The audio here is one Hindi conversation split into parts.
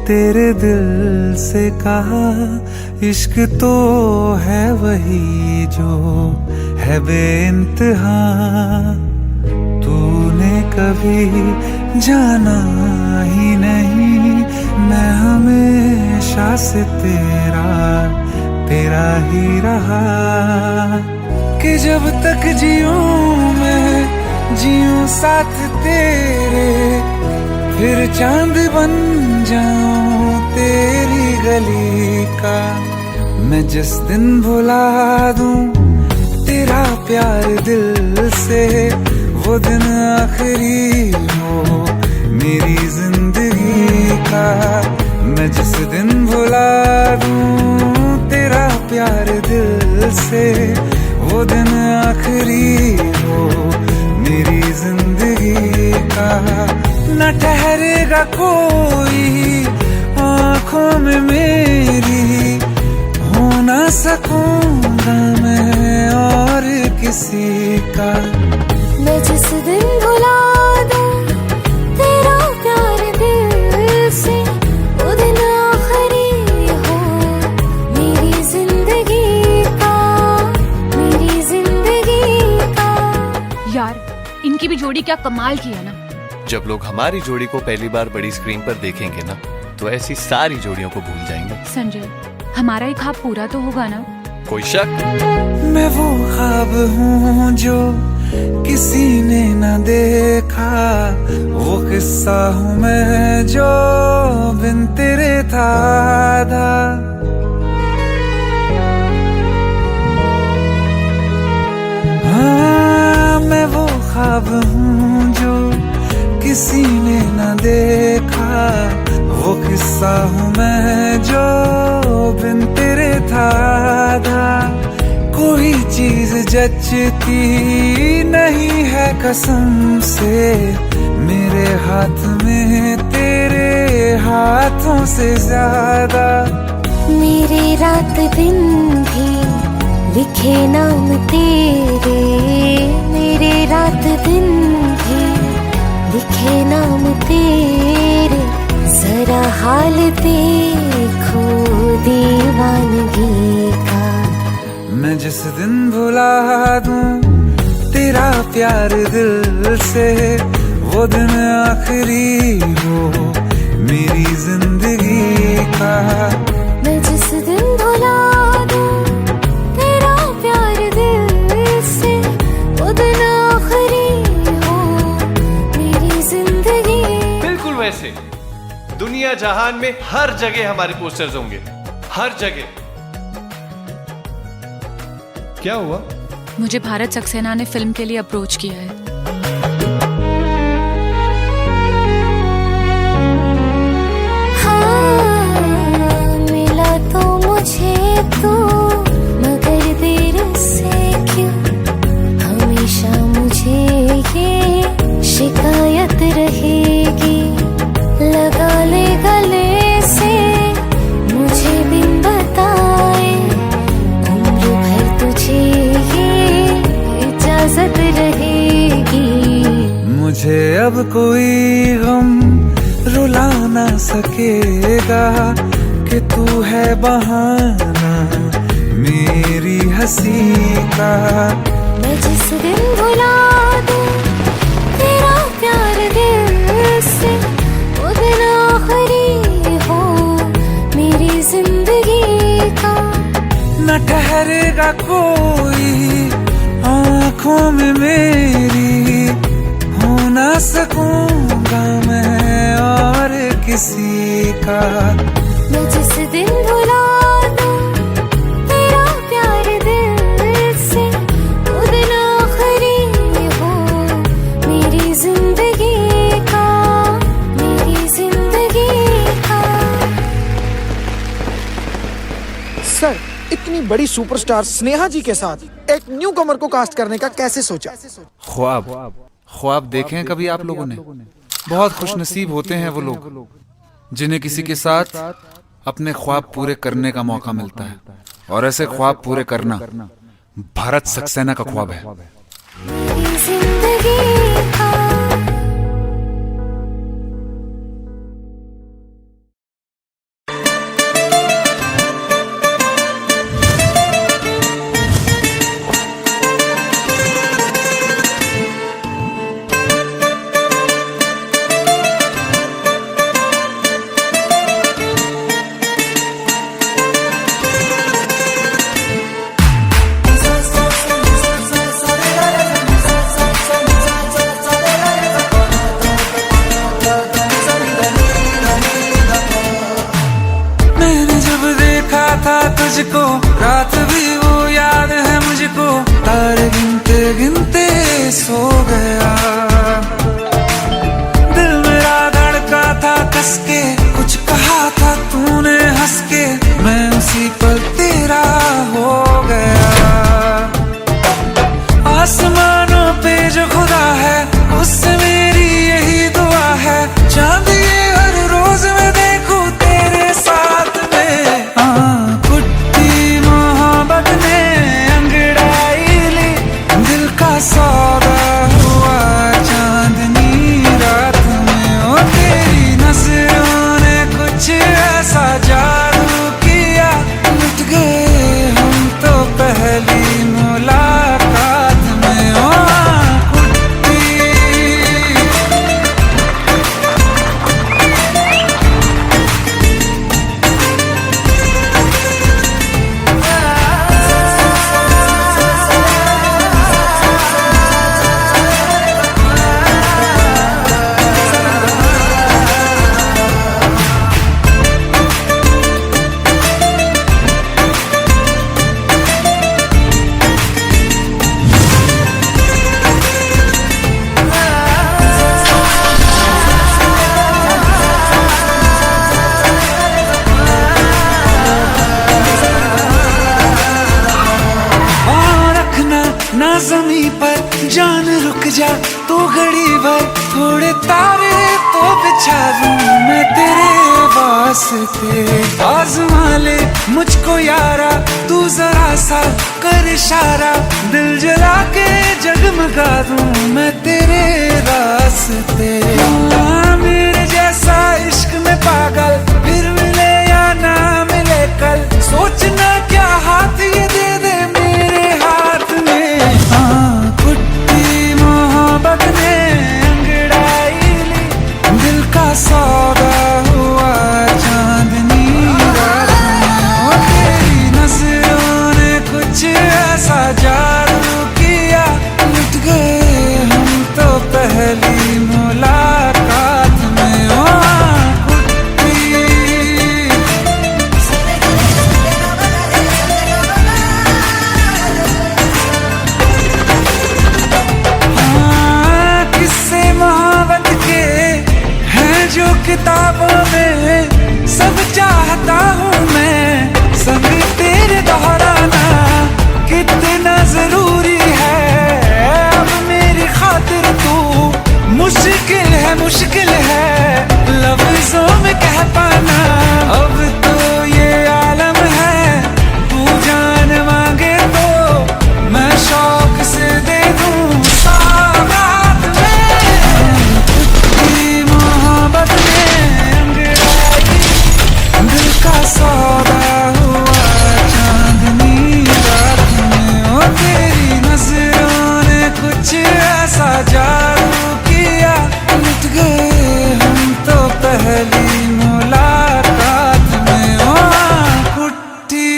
तेरे दिल से कहा इश्क तो है वही जो है बेइंतहा। तूने कभी जाना ही नहीं मैं हमेशा से तेरा ही रहा। कि जब तक जीऊं मैं जीऊं साथ तेरे, फिर चांद बन जाऊं तेरी गली का। मैं जिस दिन भुला दूं तेरा प्यार दिल से, वो दिन आखिरी हो मेरी जिंदगी का। मैं जिस दिन भुला दूं तेरा प्यार दिल से, वो दिन आखिरी हो मेरी जिंदगी का। न ठहरेगा कोई आँखों में मेरी, हो ना सकूंगा मैं और किसी का। मैं जिस दिन भुला दूं तेरा प्यार दिल से, वो दिन आखिरी हो मेरी जिंदगी का, मेरी जिंदगी का। यार इनकी भी जोड़ी क्या कमाल की है ना। जब लोग हमारी जोड़ी को पहली बार बड़ी स्क्रीन पर देखेंगे ना, तो ऐसी सारी जोड़ियों को भूल जाएंगे। संजय, हमारा ही ख्वाब पूरा तो होगा ना? कोई शक? मैं वो ख्वाब हूँ जो किसी ने न देखा, वो किस्सा हूँ मैं जो बिन तेरे था आधा। हाँ, मैं वो ख्वाब हूँ जो किसी ने न देखा, वो किस्सा हूँ मैं जो बिन तेरे था आधा। कोई चीज जचती नहीं है कसम से मेरे हाथ में तेरे हाथों से ज्यादा। मेरे रात दिन भी लिखे नाम तेरे, मेरे रात दिन भी लिखे नाम तेरे। जरा हाल देखो दीवानगी का। मैं जिस दिन भुला दूं तेरा प्यार दिल से, वो दिन आखिरी हो मेरी जिंदगी का। मैं जिस दिन भुला दूं तेरा प्यार दिल से, वो दिन आखिरी हो मेरी जिंदगी। बिल्कुल वैसे दुनिया जहान में हर जगह हमारे पोस्टर्स होंगे, हर जगह। क्या हुआ? मुझे भारत सक्सेना ने फिल्म के लिए अप्रोच किया है। हाँ, मिला तो मुझे तू, मगर देर से क्यों हमेशा मुझे ये शिकायत रहेगी। लगा ले गले से मुझे बिन बताए, उम्र भर तुझे ये इजाजत रहेगी। मुझे अब कोई गम रुला ना सकेगा कि तू है बहाना मेरी हंसी का। मैं जिस दिन भुला दूं तेरा प्यार दिल से, वो दिन आखिरी हो मेरी जिंदगी का। न ठहरेगा कोई आँखों में मेरी, हो ना सकूंगा मैं और किसी का। मैं जिस दिन भुला दूं तेरा प्यार दिल से, वो दिन आखिरी हो मेरी जिंदगी का, मेरी जिंदगी का। सर, इतनी बड़ी सुपरस्टार स्नेहा जी के साथ एक न्यू कमर को कास्ट करने का कैसे सोचा? ख्वाब देखे हैं कभी आप लोगों ने? बहुत खुशनसीब होते हैं वो लोग जिन्हें किसी के साथ अपने ख्वाब पूरे करने का मौका मिलता है, और ऐसे ख्वाब पूरे करना भारत सक्सेना का ख्वाब है। मेरी जिंदगी का। गिनते सो गया। दिल मेरा धड़का था कस के, कुछ कहा था तूने हंस के, मैं उसी पल तेरा हो गया। आसमानों पे जो खुदा है उससे मेरी यही दुआ है, चांद ये हर रोज मैं देखूं तेरे साथ में। कुट्टी मोहब्बत ने अंगड़ाई ली, दिल का सौदा हुआ चांदनी रात में। ओ तेरी नजरों ने कुछ ऐसा जादू किया, लुट गए हम तो पहली मुलाकात में। ओ ना ज़मीं पर जान रुक जा तू घड़ी भर, थोड़े तारे तो बिछा दूं मैं तेरे वास्ते। आज़मा ले मुझको यारा तू जरा सा कर इशारा, दिल जला के जगमगा दूं मैं तेरे रास्ते। मेरे जैसा इश्क में पागल फिर मिले या ना मिले कल, सोचना क्या हाथ ये दे दे मेरे हाथ में। कुट्टी मोहब्बत ने अंगड़ाई ली, दिल का सौदा हुआ चांदनी रात में। ओ तेरी नजरों ने कुछ ऐसा जादू किया, लुट गए हम तो पहली मुलाकात में। ओ किताबों में सब चाहता हूँ मैं, संग तेरे दोहराना कितना जरूरी है। अब मेरी खातिर तू मुश्किल है लफ्जों में कह पाना। अब तो ये आलम है, तू जान मांगे तो मैं शौक से दे दूँ सौगात में। मोहब्बत का सौदा हुआ चांदनी रात में। ओ तेरी नजरों ने कुछ ऐसा जादू किया, लुट गए हम तो पहली मुलाकात में। ओ कुट्टी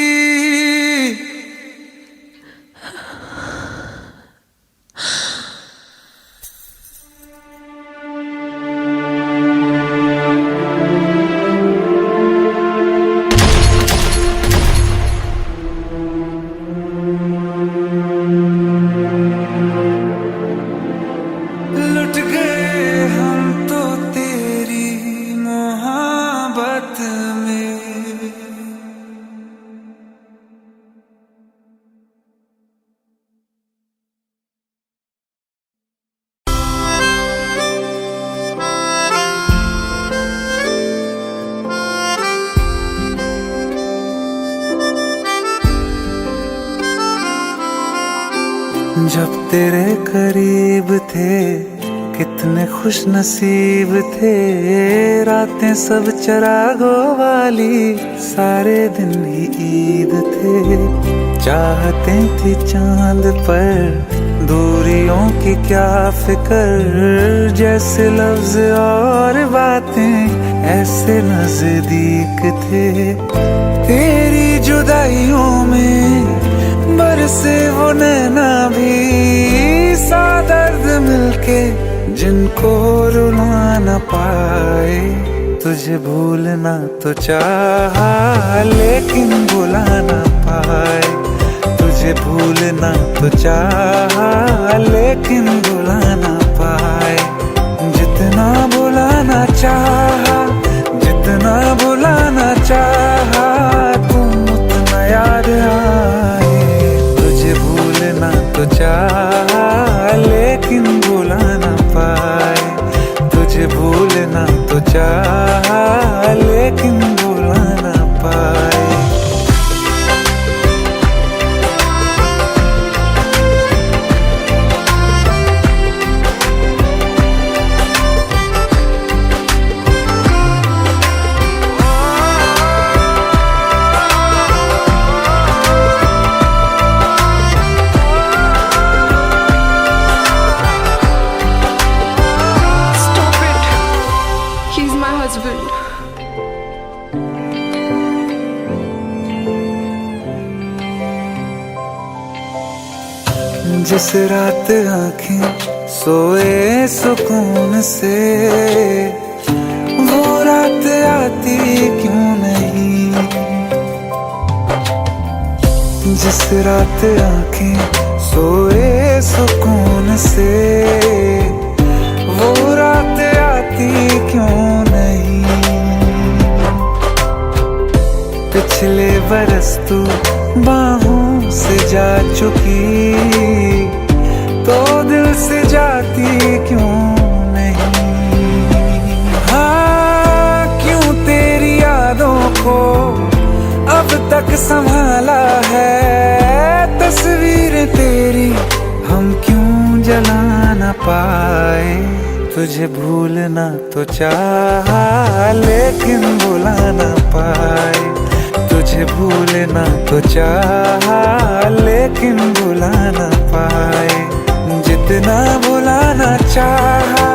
जब तेरे करीब थे कितने खुश नसीब थे, रातें सब चरागों वाली सारे दिन ही ईद थे। चाहते थी चांद पर दूरियों की क्या फिक्र, जैसे लफ्ज और बातें ऐसे नजदीक थे। तेरी जुदाइयों में बरसे वो नैना भी सा दर्द मिलके जिनको रुला न पाए। तुझे भूलना तो चाहा लेकिन भुला न पाए, तुझे भूलना तो चाहा लेकिन बुला ना पाए। जितना बुलाना चाहा, जितना बुलाना चाहा, तुम उतना याद आए। तुझे भूलना तो चाहा लेकिन बुला ना पाए। तुझे भूलना तो चाहा लेकिन बुला ना पाए। Stop it. He's my husband. जिस रात आँखें सोए सुकून से, वो रात आती क्यों नहीं। जिस रात आँखें सोए सुकून से, वो रात आती क्यों नहीं। पिछले बरस तू बाहों से जा चुकी, तो दिल से जाती क्यों नहीं। हाँ, क्यों तेरी यादों को अब तक संभाला है। तस्वीर तेरी हम क्यों जला ना पाए। तुझे भूलना तो चाहा लेकिन बुला ना पाए। तुझे भूलना तो चाहा लेकिन बुला ना पाए। जितना बुलाना चाहा,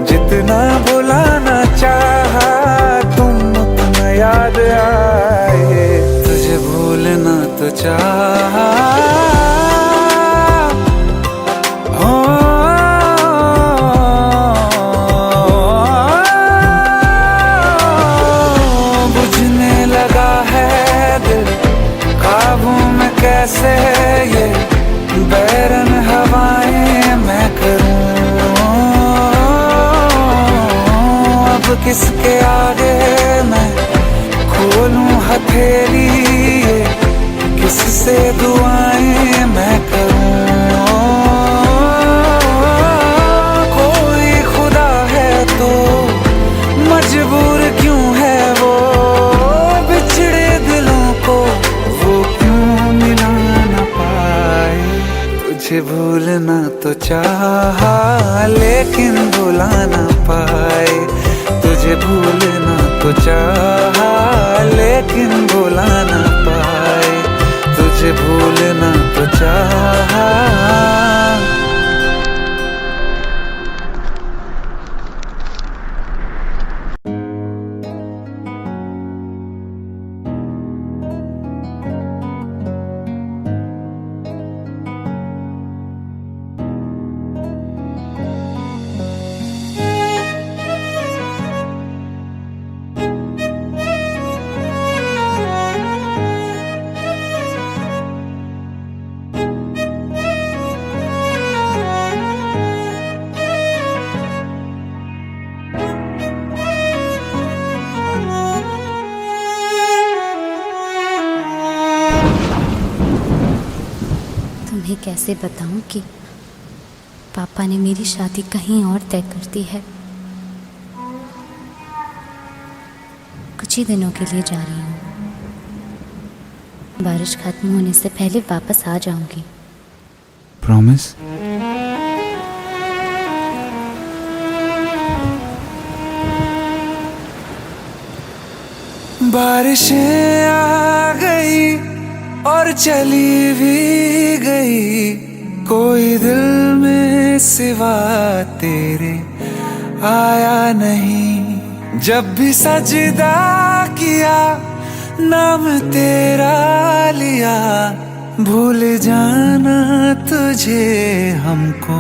जितना बुलाना चाहा, तुम उतना याद आए। तुझे भूलना तो चाहा, बुझने लगा है दिल काबू में कैसे। ये बैरन हवाएं मैं करूं, अब किसके आगे मैं खोलूं हथेली। ये किससे दुआएं मैं करूं। कोई खुदा है तो मजबूर क्यों है वो। बिछड़े दिलों को वो क्यों मिला ना पाए। तुझे भूलना तो चाहा लेकिन बुला ना पाए। तुझे भूलना तो चाहा लेकिन बुला ना पाए। तुझे भूलना तो चाहा। तुम्हें कैसे बताऊं कि पापा ने मेरी शादी कहीं और तय कर दी है। कुछ ही दिनों के लिए जा रही हूँ। बारिश खत्म होने से पहले वापस आ जाऊंगी। प्रॉमिस? बारिशें आ गई और चली भी गई। कोई दिल में सिवा तेरे आया नहीं। जब भी सजदा किया नाम तेरा लिया। भूल जाना तुझे हमको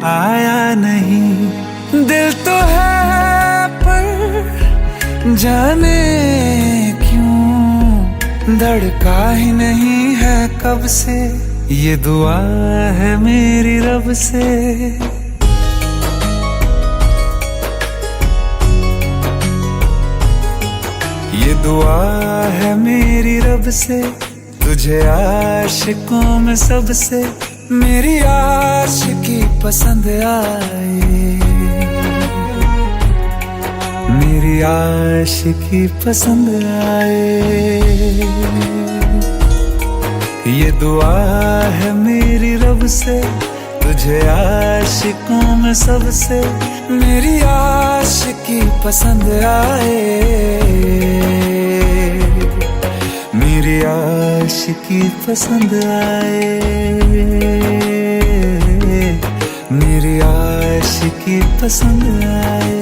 आया नहीं। दिल तो है पर जाने क्यों धड़का ही नहीं है कब से। ये दुआ है मेरी रब से। ये दुआ है मेरी रब से, तुझे आशिकों में सबसे मेरी आशिकी पसंद आए, मेरी आशिकी पसंद आए। ये दुआ है मेरी रब से, तुझे आशिकों में सबसे मेरी आशिकी पसंद आए, मेरी आशिकी पसंद आए, मेरी आशिकी पसंद आए।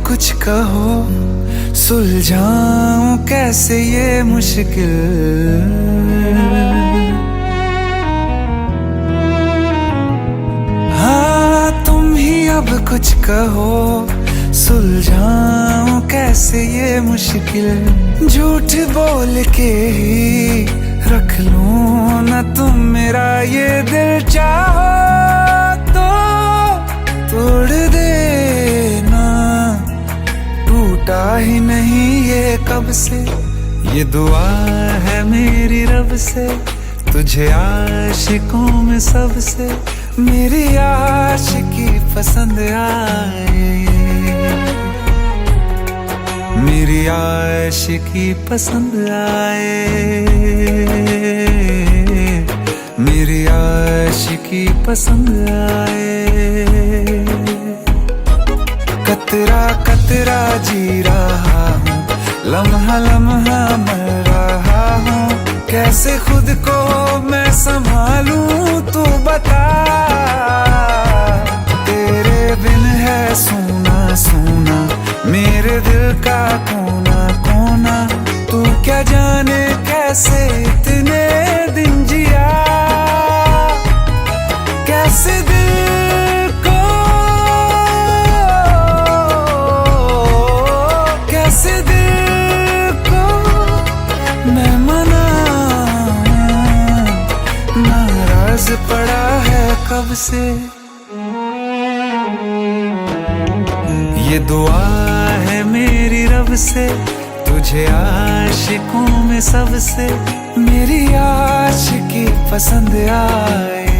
कुछ कहो सुलझाऊं कैसे ये मुश्किल, हाँ तुम ही अब कुछ कहो सुलझाऊं कैसे ये मुश्किल। झूठ बोल के ही रख लूं ना तुम मेरा ये दिल, चाहो तो तोड़ देना, टूटा ही नहीं ये कब से। ये दुआ है मेरी रब से, तुझे आशिकों में सबसे मेरी आशिकी पसंद आए, मेरी आशिकी पसंद आए, मेरी आशिकी पसंद आए। कतरा कतरा जी रहा हूँ, लम्हा लम्हा मर रहा हूँ, कैसे खुद को मैं संभालूं तू बता। तेरे बिन है सूना सूना मेरे दिल का कोना कोना, तू क्या जाने कैसे इतने दिन जिया, कैसे दिल को कैसे दिल को मैं मनाऊं, नाराज पड़ा है कब से। ये दुआ है मेरी रब से, तुझे आशिकों में सबसे मेरी आशिकी पसंद आए,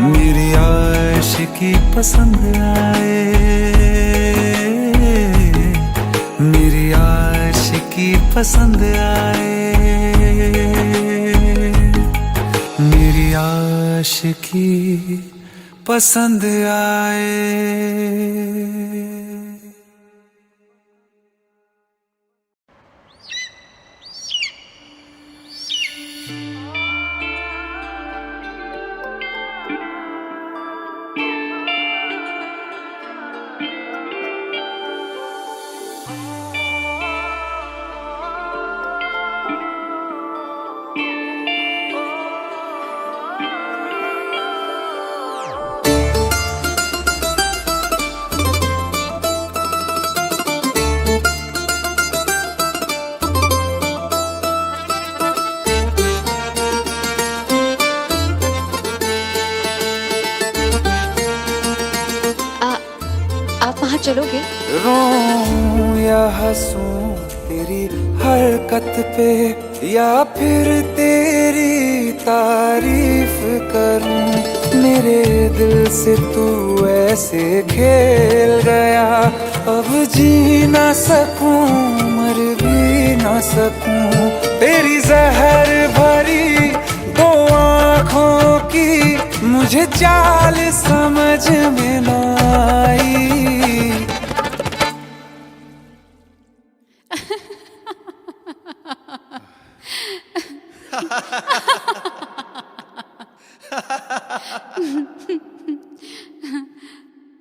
मेरी आशिकी पसंद आए, मेरी आशिकी पसंद आए, मेरी आशिकी पसंद आए। चलोगे? रोऊं या हंसूं तेरी हरकत पे, या फिर तेरी तारीफ करूं, मेरे दिल से तू ऐसे खेल गया, अब जी ना सकूं मर भी ना सकूं। तेरी जहर भरी दो आँखों की मुझे चाल समझ में ना आई,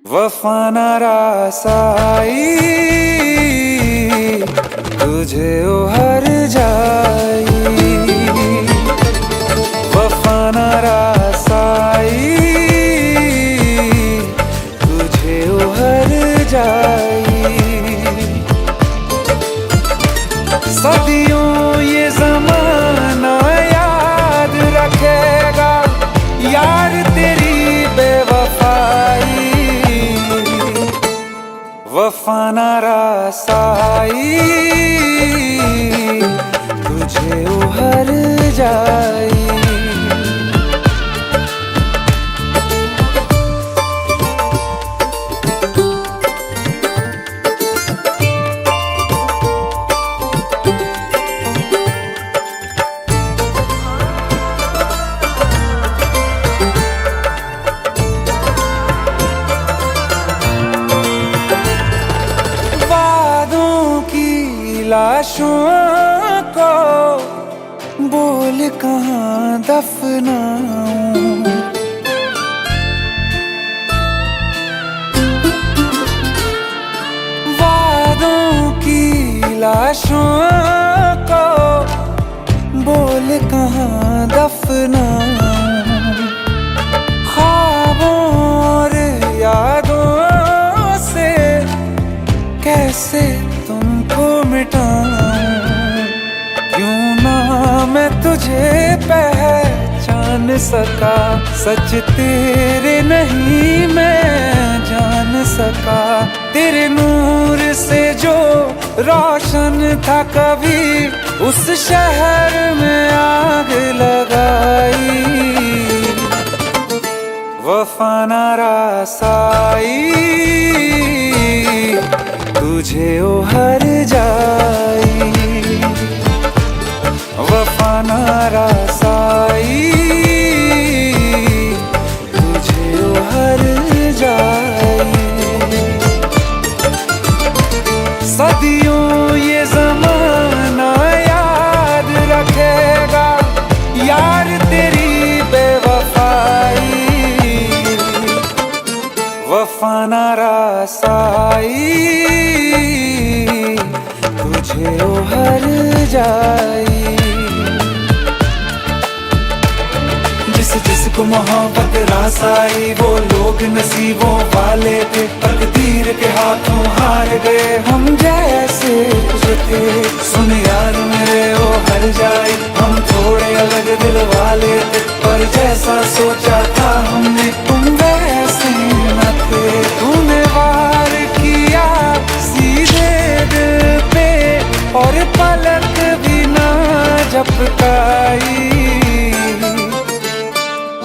वफा ना रास आई, तू तुझे उहर जाई, वफा ना रासाई, तुझे उहर जाई। सदियों ये ज़माना याद रखेगा यार तेरी बेवफाई, वफा ना रासाई, तुझे उहर जाई। लाशों को बोल कहाँ दफनाऊं, वादों की लाशों को बोल कहाँ दफनाऊं, ख्वाबों और यादों से कैसे तुमको मिटाऊं, क्यों ना मैं तुझे पहचान सका, सच तेरे नहीं मैं जान सका। तेरे नूर से जो रोशन था कभी उस शहर में आग लगाई, वफा ना रासाई, तुझे उहर जाई, वफा ना रासाई, तुझे उहर जाई। सदियों ये ज़माना याद रखेगा यार तेरी बेवफाई, वफा ना रासाई, तुझे उहर जाई। जिसको मोहब्बत रास आई वो लोग नसीबों वाले थे, तकदीर के हाथों हार गए हम जैसे जो थे। सुन यार मेरे वो हर जाई, हम थोड़े अलग दिल वाले थे, पर जैसा सोचा था हमने तुम वैसे न थे। तूने वार किया सीधे दिल पे और पलक भी ना झपकाई,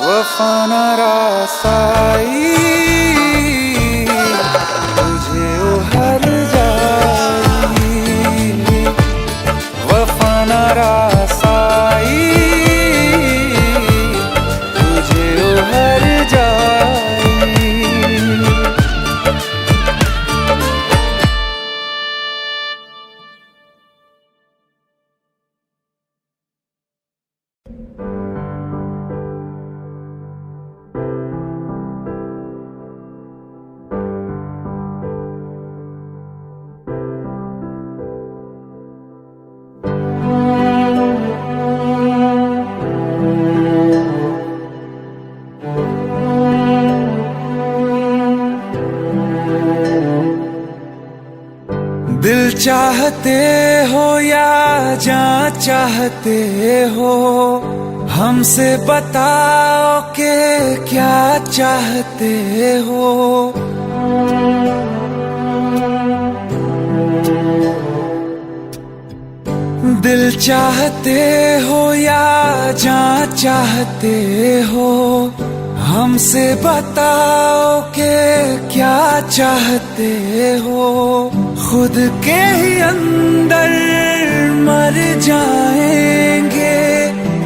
वफा ना रासाई, तुझे उहर जाई, वफा ना रासाई, तुझे उहर जाई। दिल चाहते हो या जान चाहते हो, हमसे बताओ कि क्या चाहते हो। दिल चाहते हो या जान चाहते हो, हमसे बताओ कि क्या चाहते हो। खुद के ही अंदर मर जाएंगे,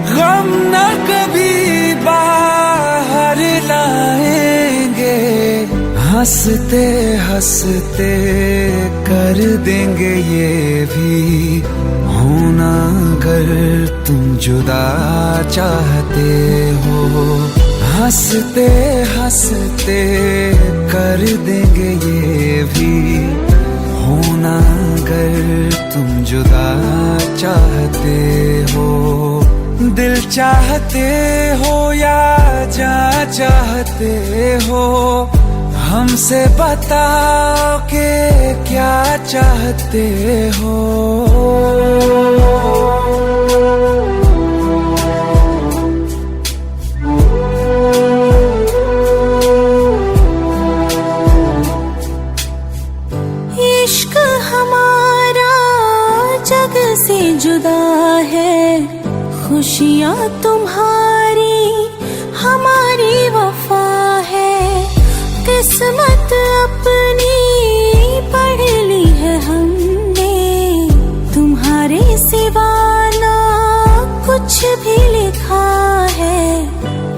गम न कभी बाहर लाएंगे। हंसते हंसते कर देंगे ये भी होना अगर तुम जुदा चाहते हो। हंसते हंसते कर देंगे ये भी होना अगर तुम जुदा चाहते हो, दिल चाहते हो या जा चाहते हो, हमसे बताओ कि क्या चाहते हो। इश्क हमारा जग से जुदा है, खुशियाँ तुम्हारी हमारी वफा है, किस्मत अपनी पढ़ ली है हमने, तुम्हारे सिवा ना कुछ भी लिखा है,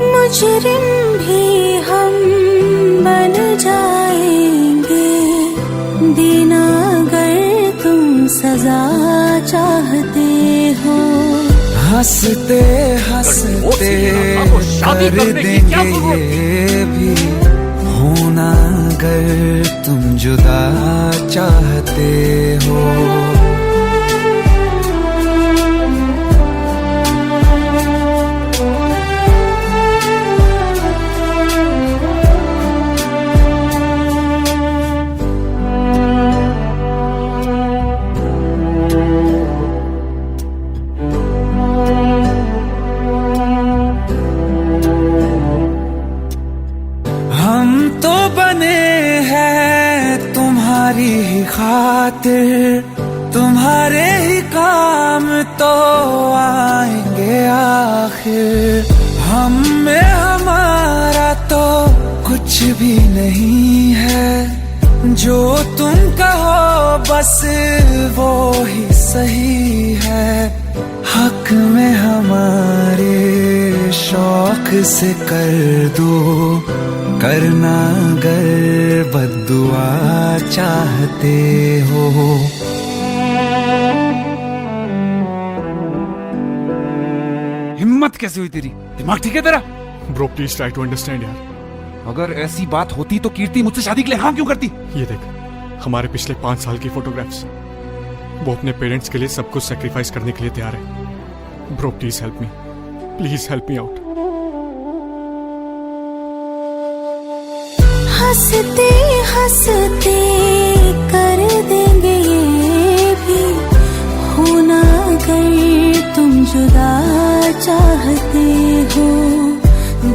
मुजरिम भी हम बन जाएंगे, देना अगर तुम सजा चाहते हो। हंसते हंसते कर देंगे ये भी, होना अगर तुम जुदा चाहते हो। तुम्हारी ही खातिर तुम्हारे ही काम तो आएंगे आखिर, हम में हमारा तो कुछ भी नहीं है, जो तुम कहो बस वो ही सही है, हक में हमारे शौक से कर दो, करना अगर बद्दुआ चाहते हो। हिम्मत कैसे हुई तेरी? दिमाग ठीक है तेरा? Bro please try to understand यार। अगर ऐसी बात होती तो कीर्ति मुझसे शादी के लिए हाँ क्यों करती? ये देख, हमारे पिछले 5 साल की फोटोग्राफ्स, वो अपने पेरेंट्स के लिए सब कुछ सेक्रीफाइस करने के लिए तैयार है। Bro please help me, please help me out. हंसते हंसते कर देंगे ये भी, होना अगर तुम जुदा चाहते हो,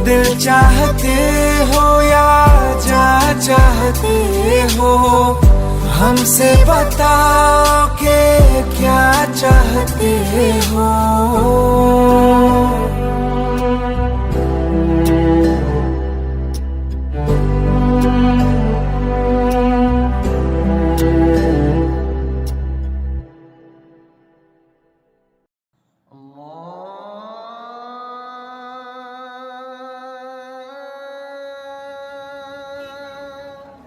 दिल चाहते हो या जा चाहते हो, हमसे बताओ कि क्या चाहते हो।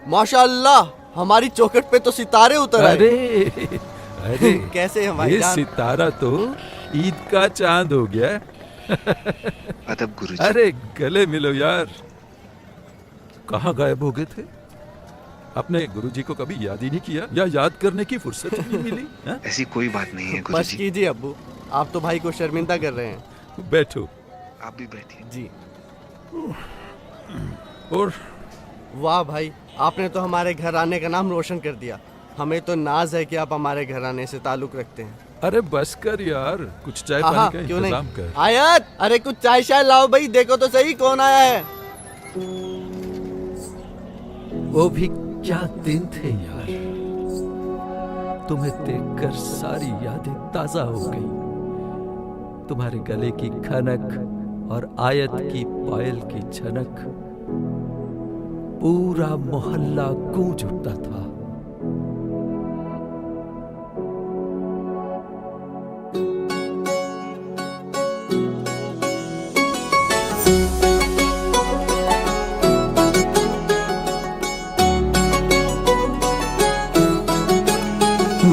माशाअल्लाह, हमारी चौखट पे तो सितारे उतर आए। अरे अरे कैसे हमारे ये सितारा तो ईद का चांद हो गया। अदब गुरुजी। अरे गले मिलो यार, कहाँ गायब हो गए थे? अपने गुरुजी को कभी याद ही नहीं किया या याद करने की फुर्सत ही नहीं मिली? ऐसी कोई बात नहीं है बस गुरुजी। कीजिए अब्बू, आप तो भाई को शर्मिंदा कर रहे हैं। बैठो। आप भी बैठिए। जी। और वाह भाई, आपने तो हमारे घर आने का नाम रोशन कर दिया। हमें तो नाज है कि आप हमारे घर आने से ताल्लुक रखते हैं। अरे बस कर यार, कुछ चाय पानी का इंतजाम कर। आयत, अरे कुछ चाय शाय लाओ भाई, देखो तो सही कौन आया है। वो भी क्या दिन थे यार, तुम्हें देखकर सारी यादें ताजा हो गई। तुम्हारे गले की खनक और आयत की पायल की झनक, पूरा मोहल्ला गूंज उठता था।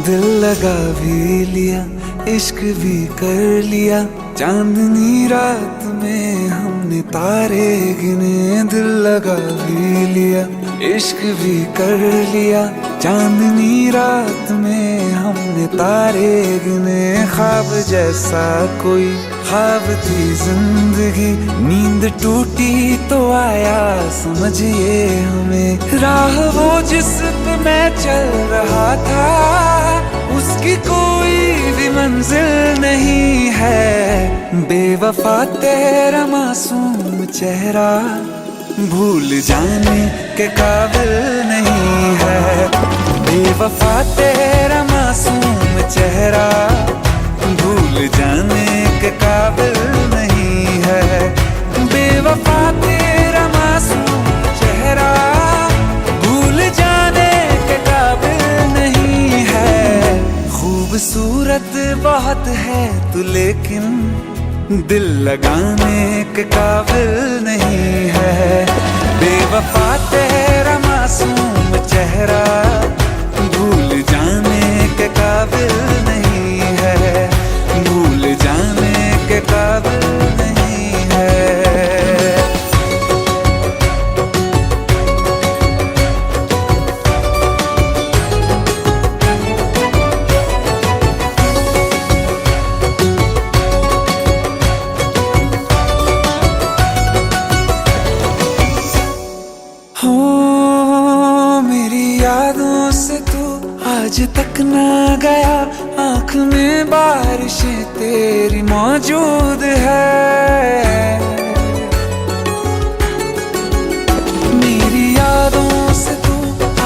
दिल लगा भी लिया, इश्क भी कर लिया, चांदनी रात में हमने तारे गिने। दिल लगा भी लिया, इश्क भी कर लिया, चांदनी रात में हमने तारे गिने, ख्वाब जैसा कोई ख्वाब थी जिंदगी। नींद टूटी तो आया समझिए हमें, राह वो जिस पे मैं चल रहा था उसकी कोई भी मंजिल नहीं है। बेवफा तेरा मासूम चेहरा भूल जाने के काबिल नहीं है। बेवफा तेरा मासूम चेहरा भूल जाने के काबिल नहीं है। बेवफा तेरा मासूम चेहरा भूल जाने के काबिल नहीं है। खूबसूरत बहुत है तू लेकिन दिल लगाने के काबिल नहीं है। बेवफा तेरा मासूम चेहरा भूल जाने के काबिल नहीं है। भूल जाने के काबिल नहीं है। आज तक ना गया, आँख में बारिशें तेरी मौजूद है। मेरी यादों से तू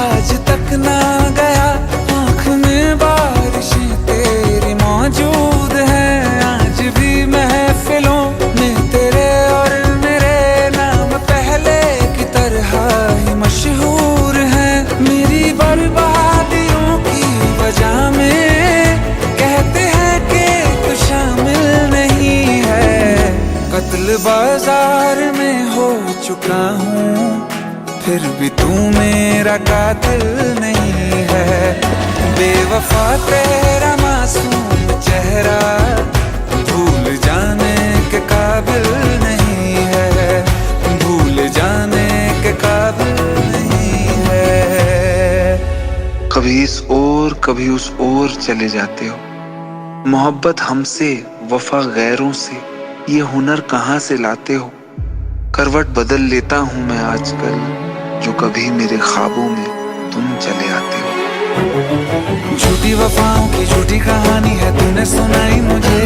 आज तक ना गया, आँख में बारिशें तेरी मौजूद है। आज भी महफिलों में तेरे और मेरे नाम पहले की तरह ही मशहूर है। मेरी बर्बादियों की वजह में कहते हैं कि तू शामिल नहीं है। कत्ल बाजार में हो चुका हूँ फिर भी तू मेरा कातिल नहीं है। बेवफा तेरा मासूम चेहरा भूल जाने के काबिल नहीं है। भूल जाने के काबिल नहीं है। कभी इस ओर कभी उस ओर चले जाते हो, मोहब्बत हमसे वफा गैरों से, ये हुनर कहाँ से लाते हो। करवट बदल लेता हूँ मैं आजकल, जो कभी मेरे ख्वाबों में तुम चले आते हो। झूठी वफाओं की झूठी कहानी है तूने सुनाई मुझे।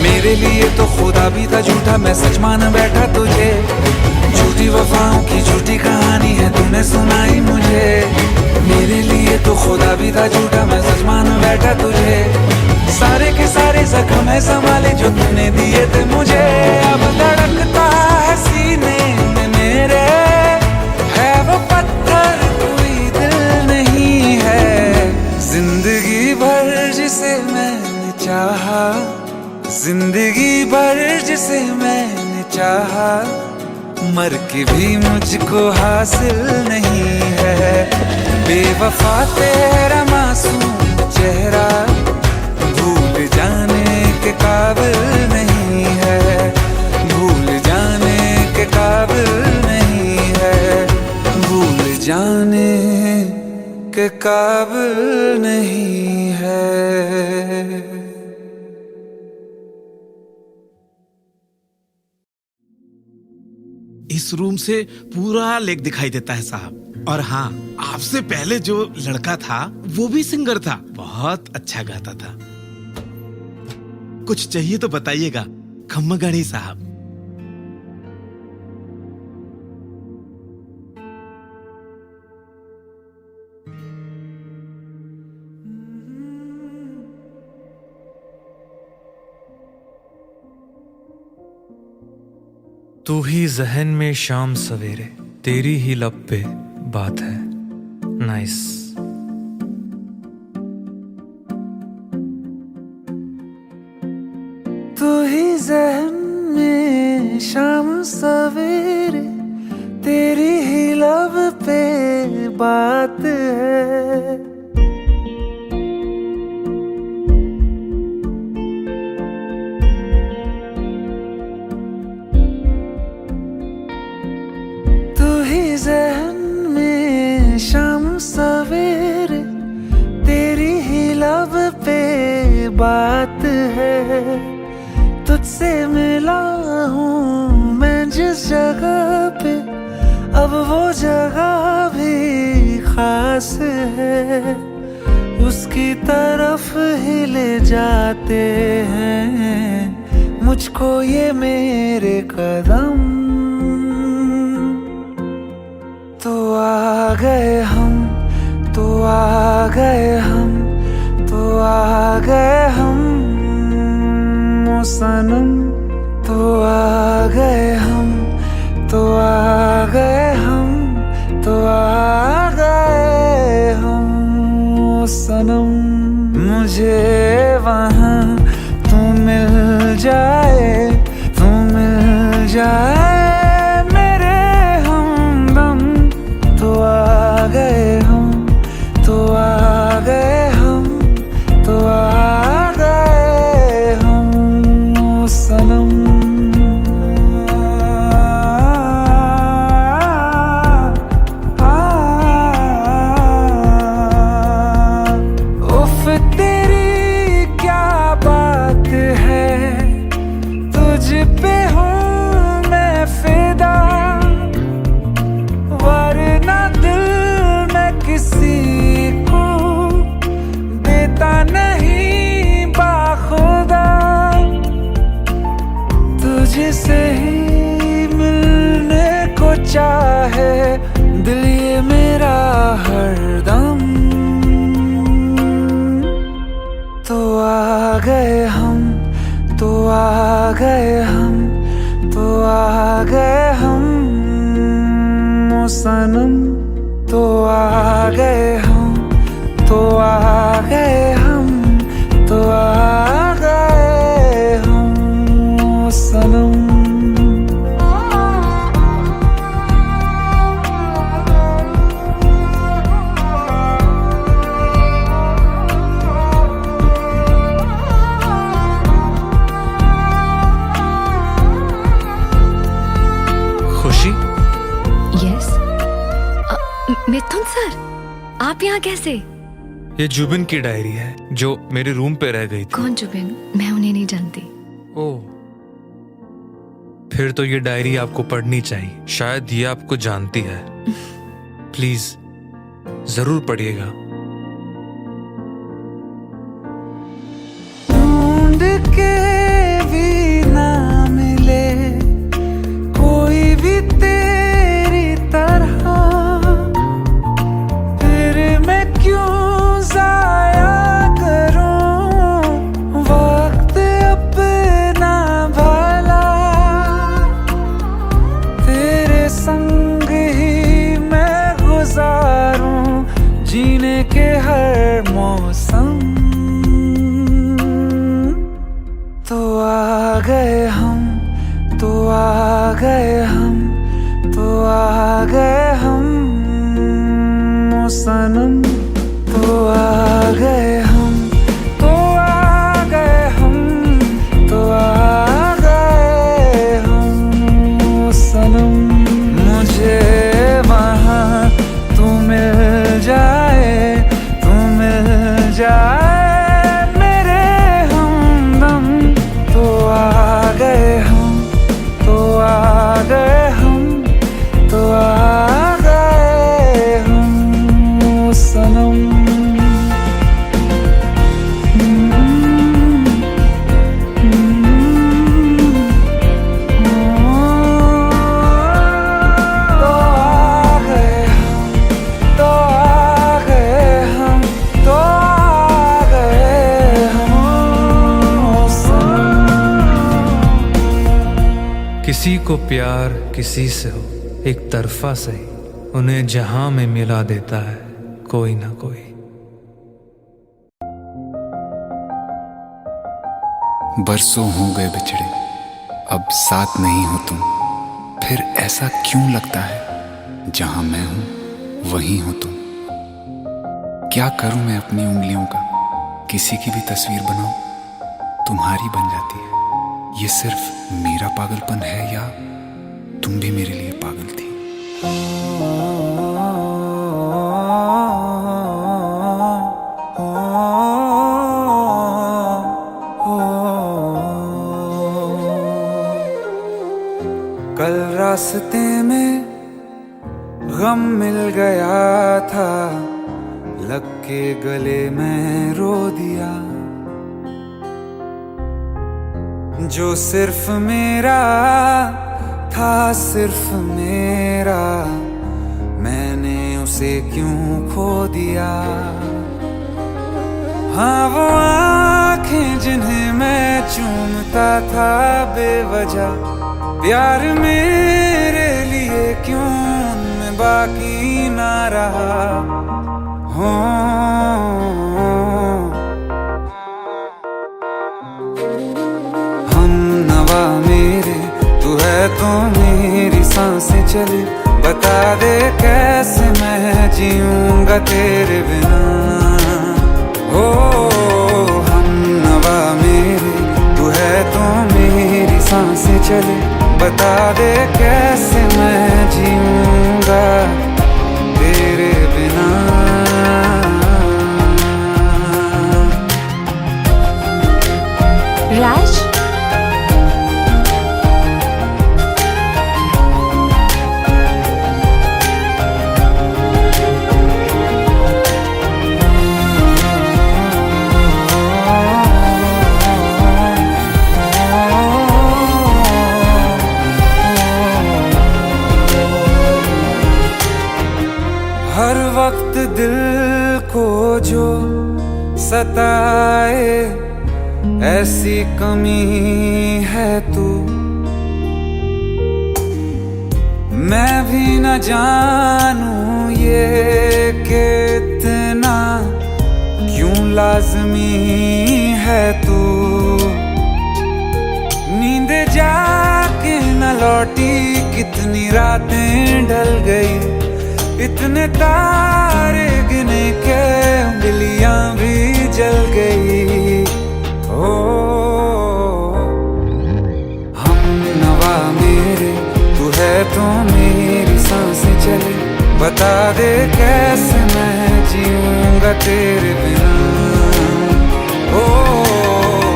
मेरे लिए तो खुदा भी था झूठा, मैं सच मान बैठा तुझे। झूठी वफाओं की झूठी कहानी है तूने सुनाई मुझे। मेरे लिए तो खुदा भी था झूठा, मैं सच मान बैठा तुझे। सारे के सारे जख्म है संभाले जो तूने दिए थे मुझे। अब धड़कता है सीने में मेरे, है वो पत्थर कोई दिल नहीं है। जिंदगी भर जिसे मैंने चाहा, जिंदगी भर जिसे मैंने चाहा, मर के भी मुझको हासिल नहीं है। बेवफा तेरा मासूम चेहरा भूल जाने के काबिल नहीं है। भूल जाने के काबिल नहीं है। भूल जाने के काबिल नहीं है। इस रूम से पूरा लेक दिखाई देता है साहब। और हाँ, आपसे पहले जो लड़का था वो भी सिंगर था, बहुत अच्छा गाता था। कुछ चाहिए तो बताइएगा खम्मगणी साहब। तू ही जहन में शाम सवेरे, तेरी ही लब पे बात है। नाइस। तू ही जहन में शाम सवेरे, तेरी ही लब पे बात है। जहन में शाम सवेरे, बात है, तुझसे मिला हूँ मैं जिस जगह पे, अब वो जगह भी खास है, उसकी तरफ ही ले जाते हैं मुझको ये मेरे कदम। तो आ गए हम, तो आ गए हम, तो आ गए हम ओ सनम। तो आ गए हम, तो आ गए हम, तो आ गए हम ओ सनम। मुझे वहाँ तू मिल जाए, तू मिल जाए मेरे हमदम। तो आ गए हम, तो आ गए हम, तो आ गए हम ओ सनम। उफ तेरी क्या बात है, तुझ पे हूँ मैं फिदा, वरना दिल मैं किसी को देता नहीं बाखुदा। तुझसे ही मिलने को चाहे दिल ये मेरा हरदम। तो आ गए हम, तो आ गए हम, तो आ गए हम ओ सनम। तो आ गए हम, तो आ गए हम, तो आ गए हम ओ सनम। खुशी, यस मिथुन सर, आप यहाँ कैसे? ये जुबिन की डायरी है जो मेरे रूम पे रह गई थी। कौन जुबिन? मैं उन्हें नहीं जानती। ओह, फिर तो ये डायरी आपको पढ़नी चाहिए, शायद ये आपको जानती है। प्लीज जरूर पढ़िएगा। ढूंढ के भी ना मिले कोई भी तेरी तरह, फिर मैं क्यों जाया करूं वक्त अपना भला। तेरे संग ही मैं गुजारूं जीने के हर मौसम। तो आ गए हम, तो आ गए हम, तो आ गए हम ओ सनम। तो आ गए हम, तो आ गए हम, तो आ गए हम ओ सनम। मुझे वहाँ तू मिल जाए, तू मिल जाए मेरे हमदम। तो आ गए हम, तो आ गए हम, तो आ गए हम ओ सनम। तो आ गए हम, तो आ गए हम, तो आ गए हम ओ सनम। किसी को प्यार किसी से हो, एक तरफा सही, उन्हें जहां में मिला देता है कोई ना कोई। बरसों हो गए बिछड़े, अब साथ नहीं हो तुम, फिर ऐसा क्यों लगता है जहां मैं हूं वहीं हो तुम। क्या करूं मैं अपनी उंगलियों का, किसी की भी तस्वीर बनाऊं तुम्हारी बन जाती है। ये सिर्फ मेरा पागलपन है या तुम भी मेरे लिए पागल थी। रास्ते में गम मिल गया था, लग के गले में रो दिया। जो सिर्फ मेरा था, सिर्फ मेरा, मैंने उसे क्यों खो दिया। हाँ वो आंखें जिन्हें मैं चूमता था बेवजह, प्यार मेरे लिए क्यों उनमें बाकी ना रहा। हो हम नवा मेरे, तू है तो मेरी सांसें चले, बता दे कैसे मैं जीऊंगा तेरे बिना। हो हम नवा मेरे, तू है तो मेरी सांसें चले, बता दे कैसे मैं जीऊंगा तेरे बिना। राज, हर वक्त दिल को जो सताए, ऐसी कमी है तू। मैं भी न जानूं ये कि इतना क्यों लाज़मी है तू। नींद जाके न लौटी, कितनी रातें ढल गई, इतने तारे गिने के उंगलियां भी जल गई। ओ हम नवा मेरे, तू है तो मेरी सांसें चले, बता दे कैसे मैं जीऊंगा तेरे बिना। ओ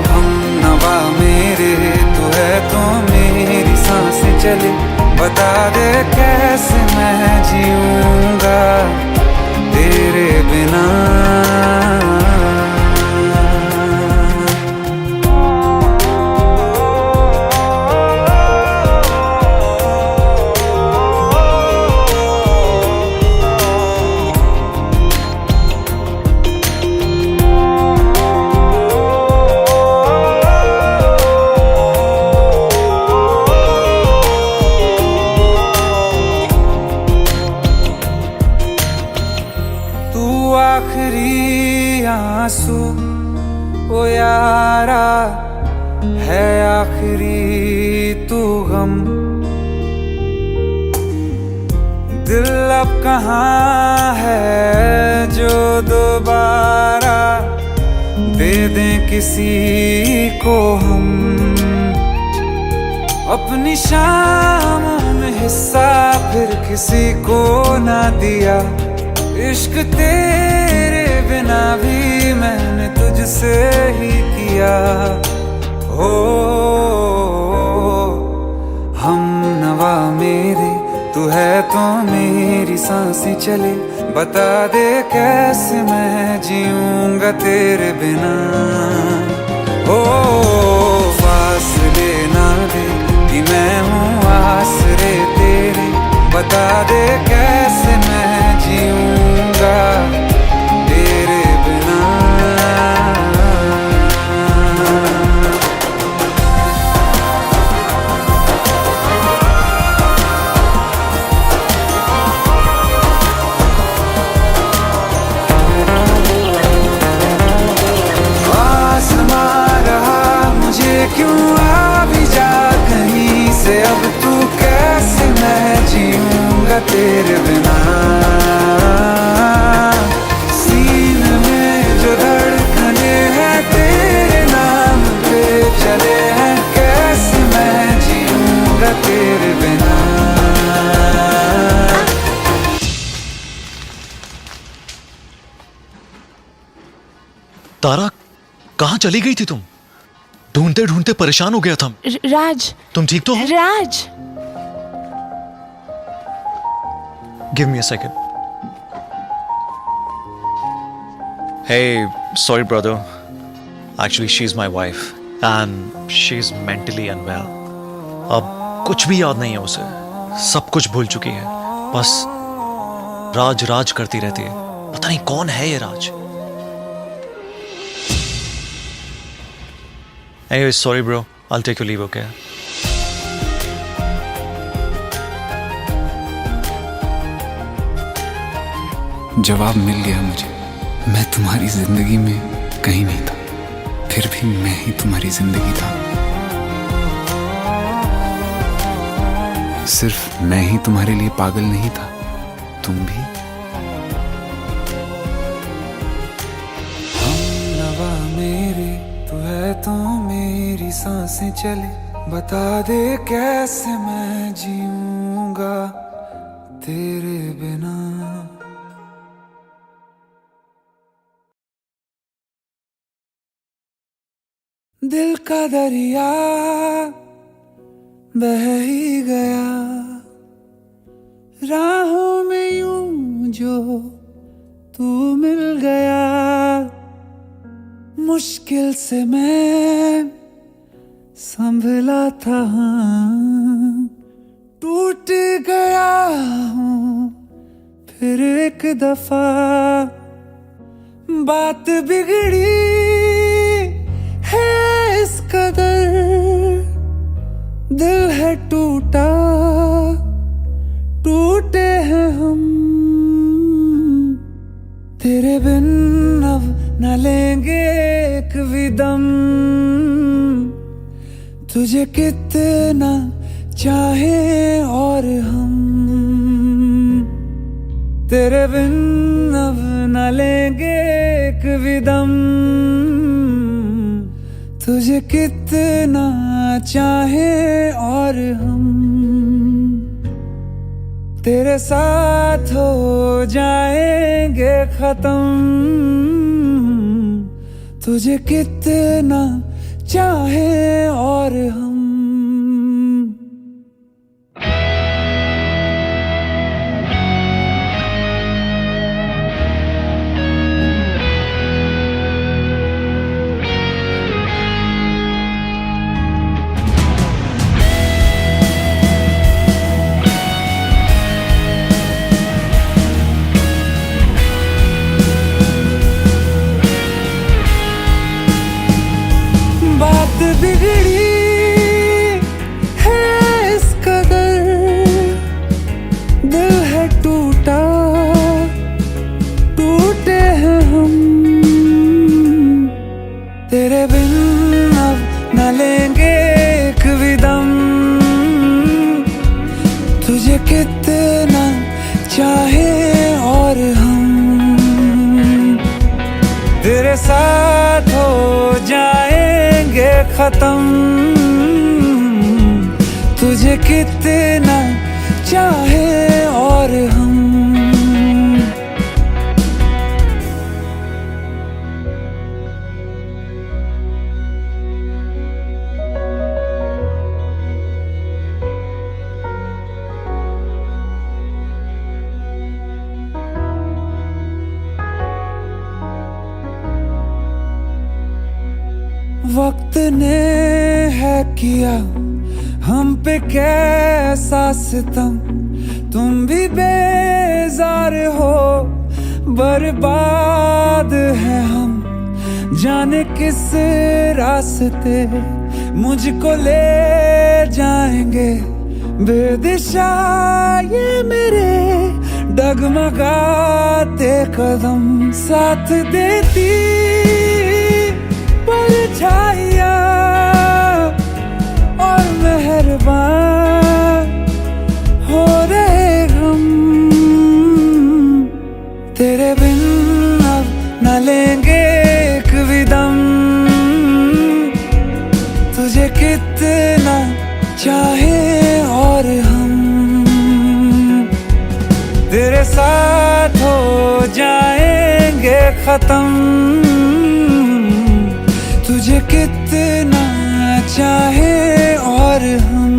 हम नवा मेरे, तू है तो मेरी सांसें चले, बता दे कैसे मैं जीऊंगा तेरे बिना। आखिरी आंसू ओ यारा है, आखिरी तू गम। दिल अब कहाँ है जो दोबारा दे दें किसी को हम। अपनी शामों में हिस्सा फिर किसी को ना दिया, इश्क तेरे बिना भी मैंने तुझसे ही किया। हो हम नवा मेरे, तू है तो मेरी सांसें चले, बता दे कैसे मैं जीऊंगा तेरे बिना। हो फासले ना दे कि मैं हूँ आसरे तेरे, बता दे कैसे मैं जीऊंगा तेरे बिना। आसमां रहा मुझे क्यों, आ भी जा कहीं से, अब तू कैसे मैं जीऊंगा तेरे बिना। सीने में जो धड़कने हैं तेरे नाम पे चले हैं, कैसे मैं जीऊंगा तेरे बिना। तारा, कहाँ चली गई थी तुम? ढूंढते ढूंढते परेशान हो गया था। राज, तुम ठीक तो हो? Raj, give me a second. Hey, sorry brother. Actually, she's my wife and she's mentally unwell. अब कुछ भी याद नहीं है उसे. सब कुछ भूल चुकी है. बस राज राज करती रहती है. पता नहीं कौन है ये राज. Anyway, sorry bro. I'll take your leave, okay? जवाब मिल गया मुझे. मैं तुम्हारी जिंदगी में कहीं नहीं था, फिर भी मैं ही तुम्हारी जिंदगी था. सिर्फ मैं ही तुम्हारे लिए पागल नहीं था, तुम भी. हमनवा मेरे तू है तो मेरी सांसें चले. बता दे कैसे मैं जीऊंगा तेरे बिना. दिल का दरिया बह ही गया राहों में यूं जो तू मिल गया. मुश्किल से मैं संभला था, टूट गया हूँ फिर एक दफा. बात बिगड़ी है इस कदर, दिल है टूटा, टूटे हैं हम. तेरे बिन अब न लेंगे एक भी दम. तुझे कितना चाहे और हम. तेरे बिन अब न लेंगे एक भी दम. तुझे कितना चाहे और हम. तेरे साथ हो जाएंगे खत्म. तुझे कितना चाहे और हम. बिगड़ी है इस कदर, दिल है टूटा, टूटे हैं हम. तेरे बिन अब न लेंगे एक भी दम. तुझे कितना चाहे और हम. तेरे साथ हो जाएंगे खत्म. तुझे कितना चाहे और हम. वक्त ने है किया हम पे कैसा सितम. तुम भी बेजार हो, बर्बाद है हम. जाने किस रास्ते मुझको ले जाएंगे. बेदिशा ये मेरे डगमगाते कदम. साथ देती परछाइयाँ और मेहरबान हो रहे हम. तेरे बिन अब न लेंगे एक भी दम. तुझे कितना चाहे और हम. तेरे साथ हो जाएंगे खत्म. तुझे कितना चाहे और हम.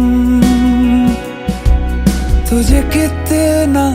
तुझे कितना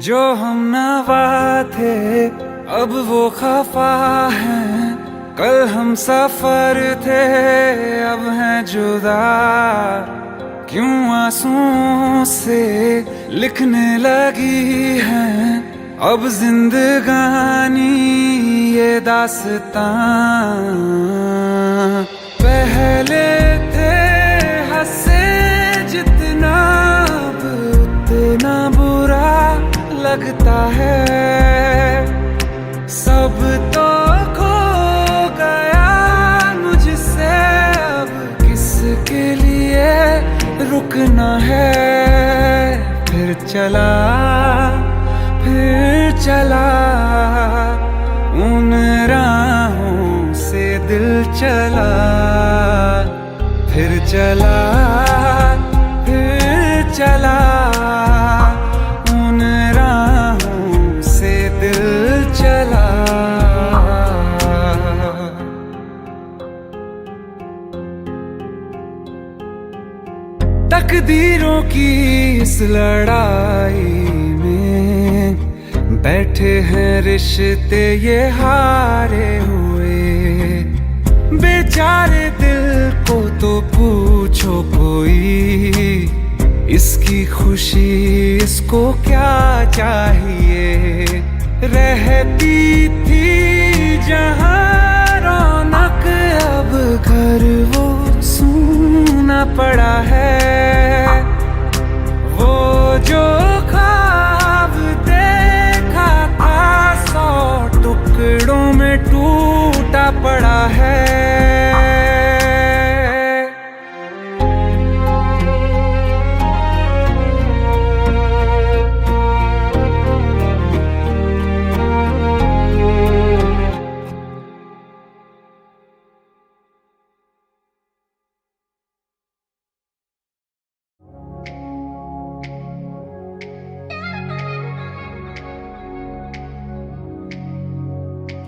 जो हम नवा थे अब वो खफा हैं, कल हम सफर थे अब हैं जुदा। क्यों आंसुओं से लिखने लगी हैं अब जिंदगानी ये दास्तां। पहले थे हंसे जितना अब उतना बुरा लगता है। सब तो खो गया मुझसे अब किसके लिए रुकना है। फिर चला उन राहों से दिल चला। फिर चला उन राहों से दिल चला। तकदीरों की इस लड़ाई में बैठे हैं रिश्ते ये हारे हुए। बेचारे दिल को तो पूछो कोई, इसकी खुशी इसको क्या चाहिए। रहती थी जहां रौनक अब घर वो सूना पड़ा है। वो जो ख्वाब देखा था 100 टुकड़ों में टूटा पड़ा है।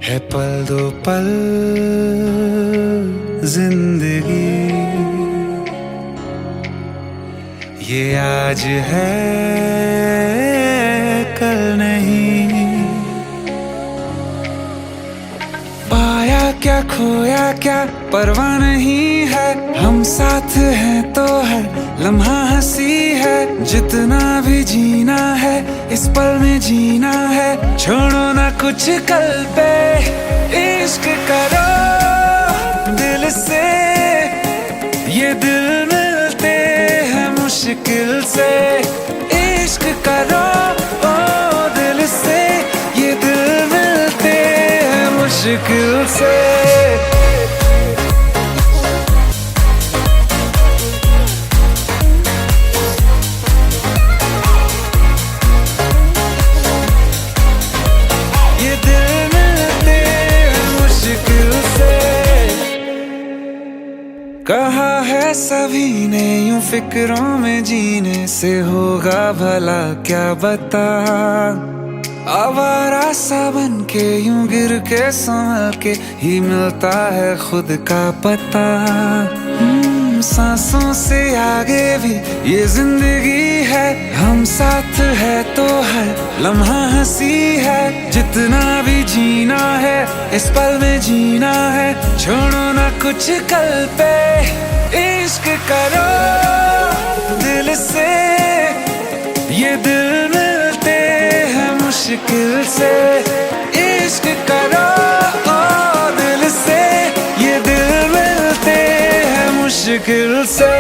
है पल दो पल जिंदगी, ये आज है कल नहीं। पाया क्या खोया क्या परवाह नहीं है। हम साथ हैं तो है लम्हा हंसी है। जितना भी जीना है इस पल में जीना है। छोड़ो ना कुछ कल पे, इश्क करो दिल से। ये दिल मिलते हैं मुश्किल से। इश्क करो ओ दिल से, ये दिल मिलते हैं मुश्किल से। कहा है सभी ने यूं फिक्रों में जीने से होगा भला क्या बता। आवारा सा बन के यूं गिर के संभल के ही मिलता है खुद का पता। सांसों से आगे भी ये जिंदगी है। हम साथ है तो है लम्हा हंसी है। जितना भी जीना है इस पल में जीना है। छोड़ो ना कुछ कल पे, इश्क करो दिल से। ये दिल मिलते हैं मुश्किल से। इश्क करो ओ दिल से, ये दिल मिलते हैं मुश्किल से।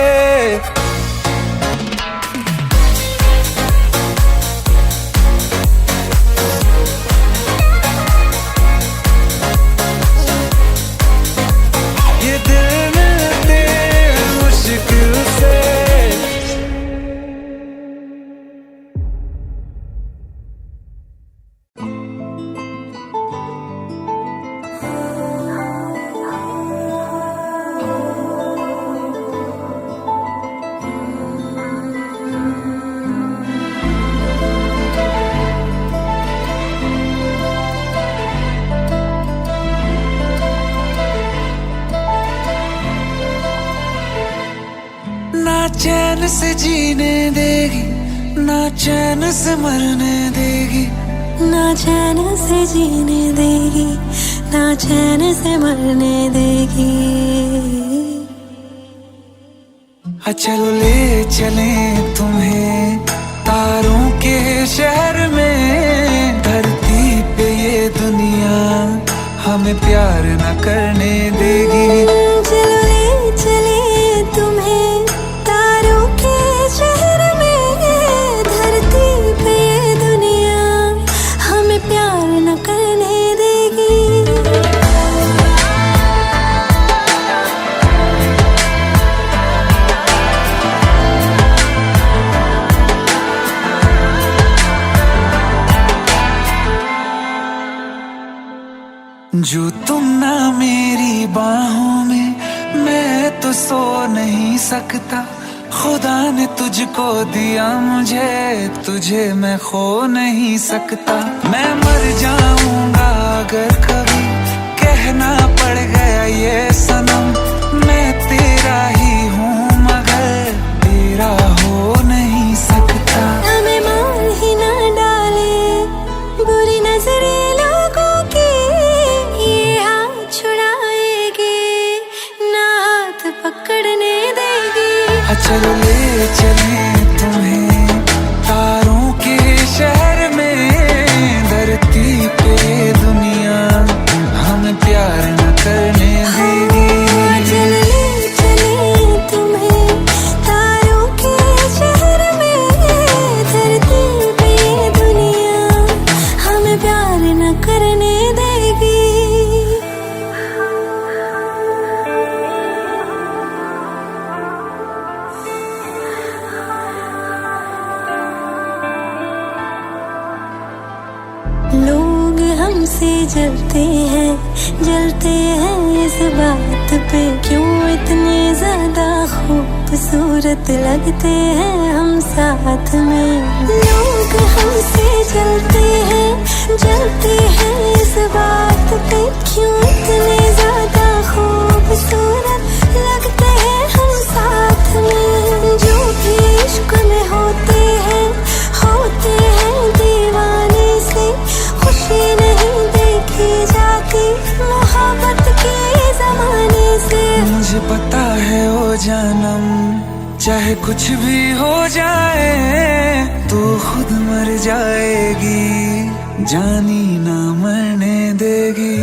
चैन से जीने देगी ना चैन से मरने देगी, ना चैन से जीने देगी, ना चैन से मरने देगी। चलो ले चले तुम्हें तारों के शहर में, धरती पे ये दुनिया हमें प्यार न करने देगी। चलो ले चले तुम्हें तारों के शहर में, धरती पे ये दुनिया हमें प्यार न करने देगी। जो तुम ना मेरी बाहों में, मैं तो सो नहीं सकता। खुदा ने तुझको दिया मुझे, तुझे मैं खो नहीं सकता। मैं मर जाऊंगा अगर कभी कहना पड़ गया ये सनम, मैं तेरा ही हूँ मगर तेरा हो नहीं सकता। हमें मार ही ना डाले बुरी नजरे लोगों की, ये हाथ छुड़ाएगी ना हाथ पकड़ने देगी। चलो ले चले तुम्हें तारों के शहर में, धरती पे दुनिया हमें प्यार न करने देगी। चलो ले चले तुम्हें तारों के शहर में, धरती पे दुनिया हमें प्यार न करने देगी। लोग हमसे जलते हैं इस बात पे, क्यों इतने ज्यादा खूबसूरत लगते हैं हम साथ में। लोग हमसे जलते हैं इस बात पे, क्यों इतने ज्यादा खूबसूरत लगते हैं हम साथ में। जो भी इश्क में होते हैं दीवाने से, खुशी नहीं देखी जाती मोहब्बत के जमाने से। मुझे पता है ओ जानम, चाहे कुछ भी हो जाए तू खुद मर जाएगी, जानी ना मरने देगी।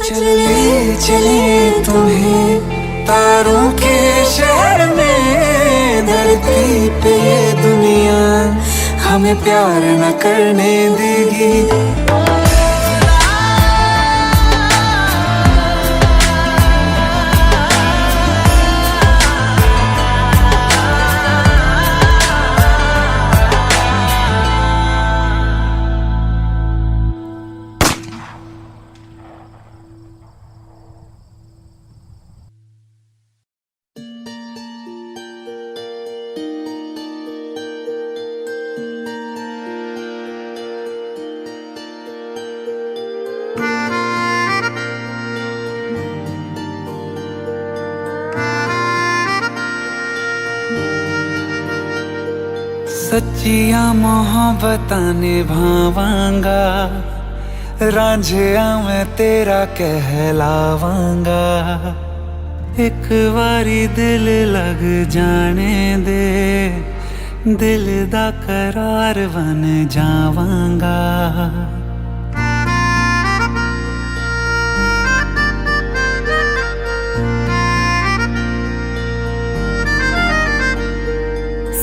चले चले तुम्हें तारों के शहर में, धरती पे ये दुनिया हमें प्यार न करने देगी। सच्चिया मोहब्बतां निभावांगा, रांझिया मैं तेरा कहलावांगा। एक बारी दिल लग जाने दे, दिल दा करार बन जावांगा।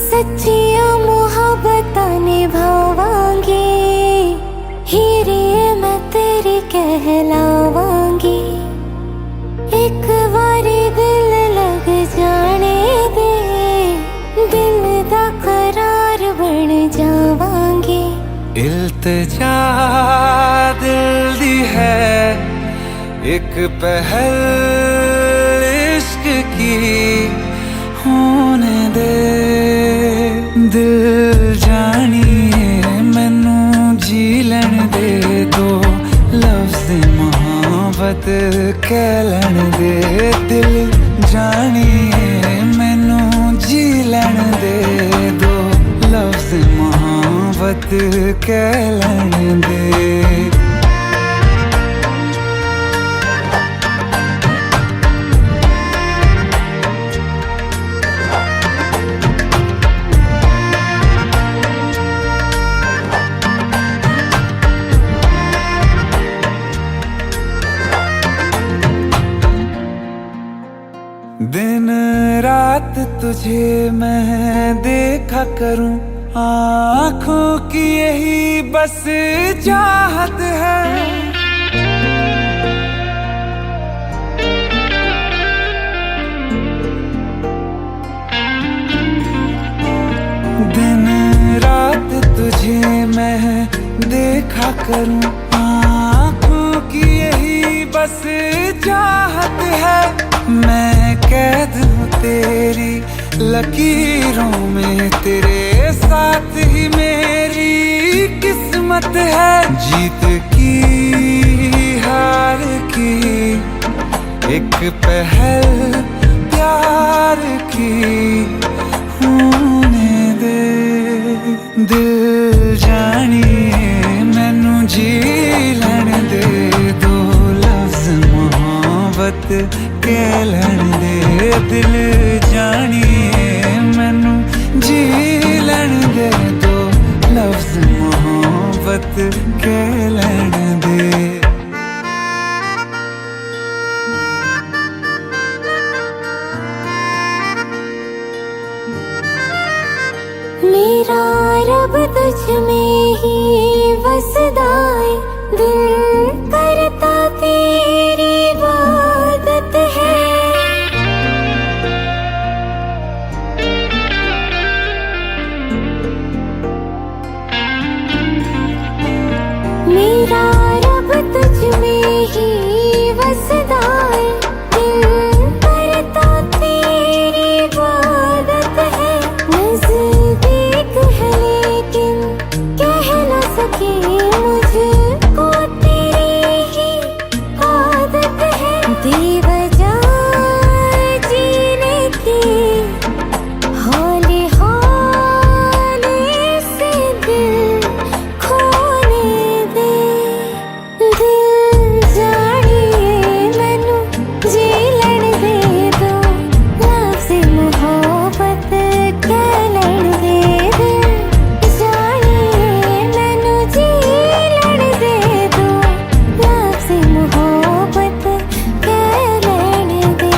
सच्चिया मोहब्बतां निभावांगी, हीरे मैं तेरी कहलावांगी। एक बारी दिल लग जाने दे, दिल दा करार बन जावांगी। इल्तिजा दिल दी है एक पहल इश्क होने दे दिल जानिए मैनू जी लैण दे दो लफ्ज़ मोहब्बत कह लैण दे दिल जानिए मैनू जी लैण दे दो लफ्ज़ मोहब्बत कह लैण दे दिन रात तुझे मैं देखा करूं आँखों की यही बस चाहत है दिन रात तुझे मैं देखा करूं आँखों की यही बस चाहत है मैं कैद हूँ तेरी लकीरों में तेरे साथ ही मेरी किस्मत है जीत की हार की एक पहल प्यार की होने दे दिल जानिए मैनू जी लैण दे दो लफ्ज़ मोहब्बत कह लैण दे दिल जानिए मैनू जी लैण दे दो लफ्ज़ मोहब्बत कह लैण दे मेरा रब तुझ में ही वसदा है दिल करता तेरी इबादत है मेरा रब तुझ में ही वसदा है दिल करता तेरी इबादत है नज़दीक है लेकिन कह न सके मुझको तेरी ही आदत है बेवजह जीने की हौले हौले से दिल खोने दे दिल जानिए मैनू जी लैण दे दो लफ्ज़ मोहब्बत कह लैण दे दिल जानिए मैनू जी लैण दे दो लफ्ज़ मोहब्बत कह लैण दे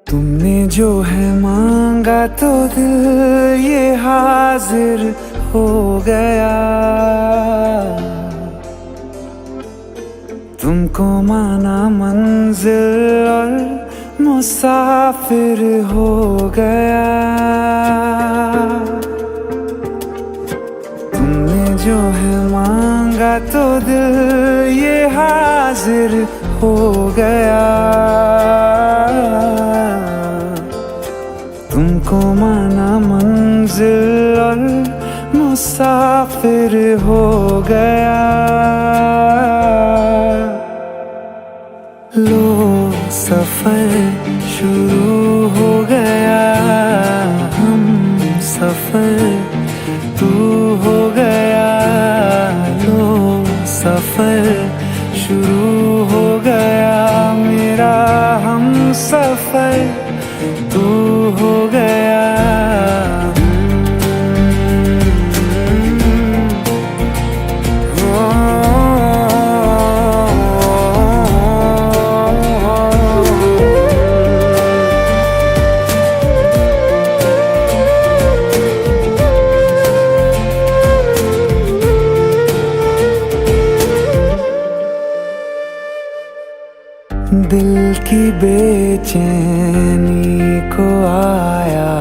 तुमने जो है मांगा तो दिल ये हाजिर हो गया तुमको माना मंजिल और मुसाफिर हो गया तुमने जो है मांगा तो दिल ये हाजिर हो गया तुमको माना मंजिल और मुसाफिर हो गया लो सफर शुरू हो गया, हम सफर तू हो गया। लो सफर शुरू हो गया, मेरा हम सफर तू हो गया। दिल की बेचैनी को आया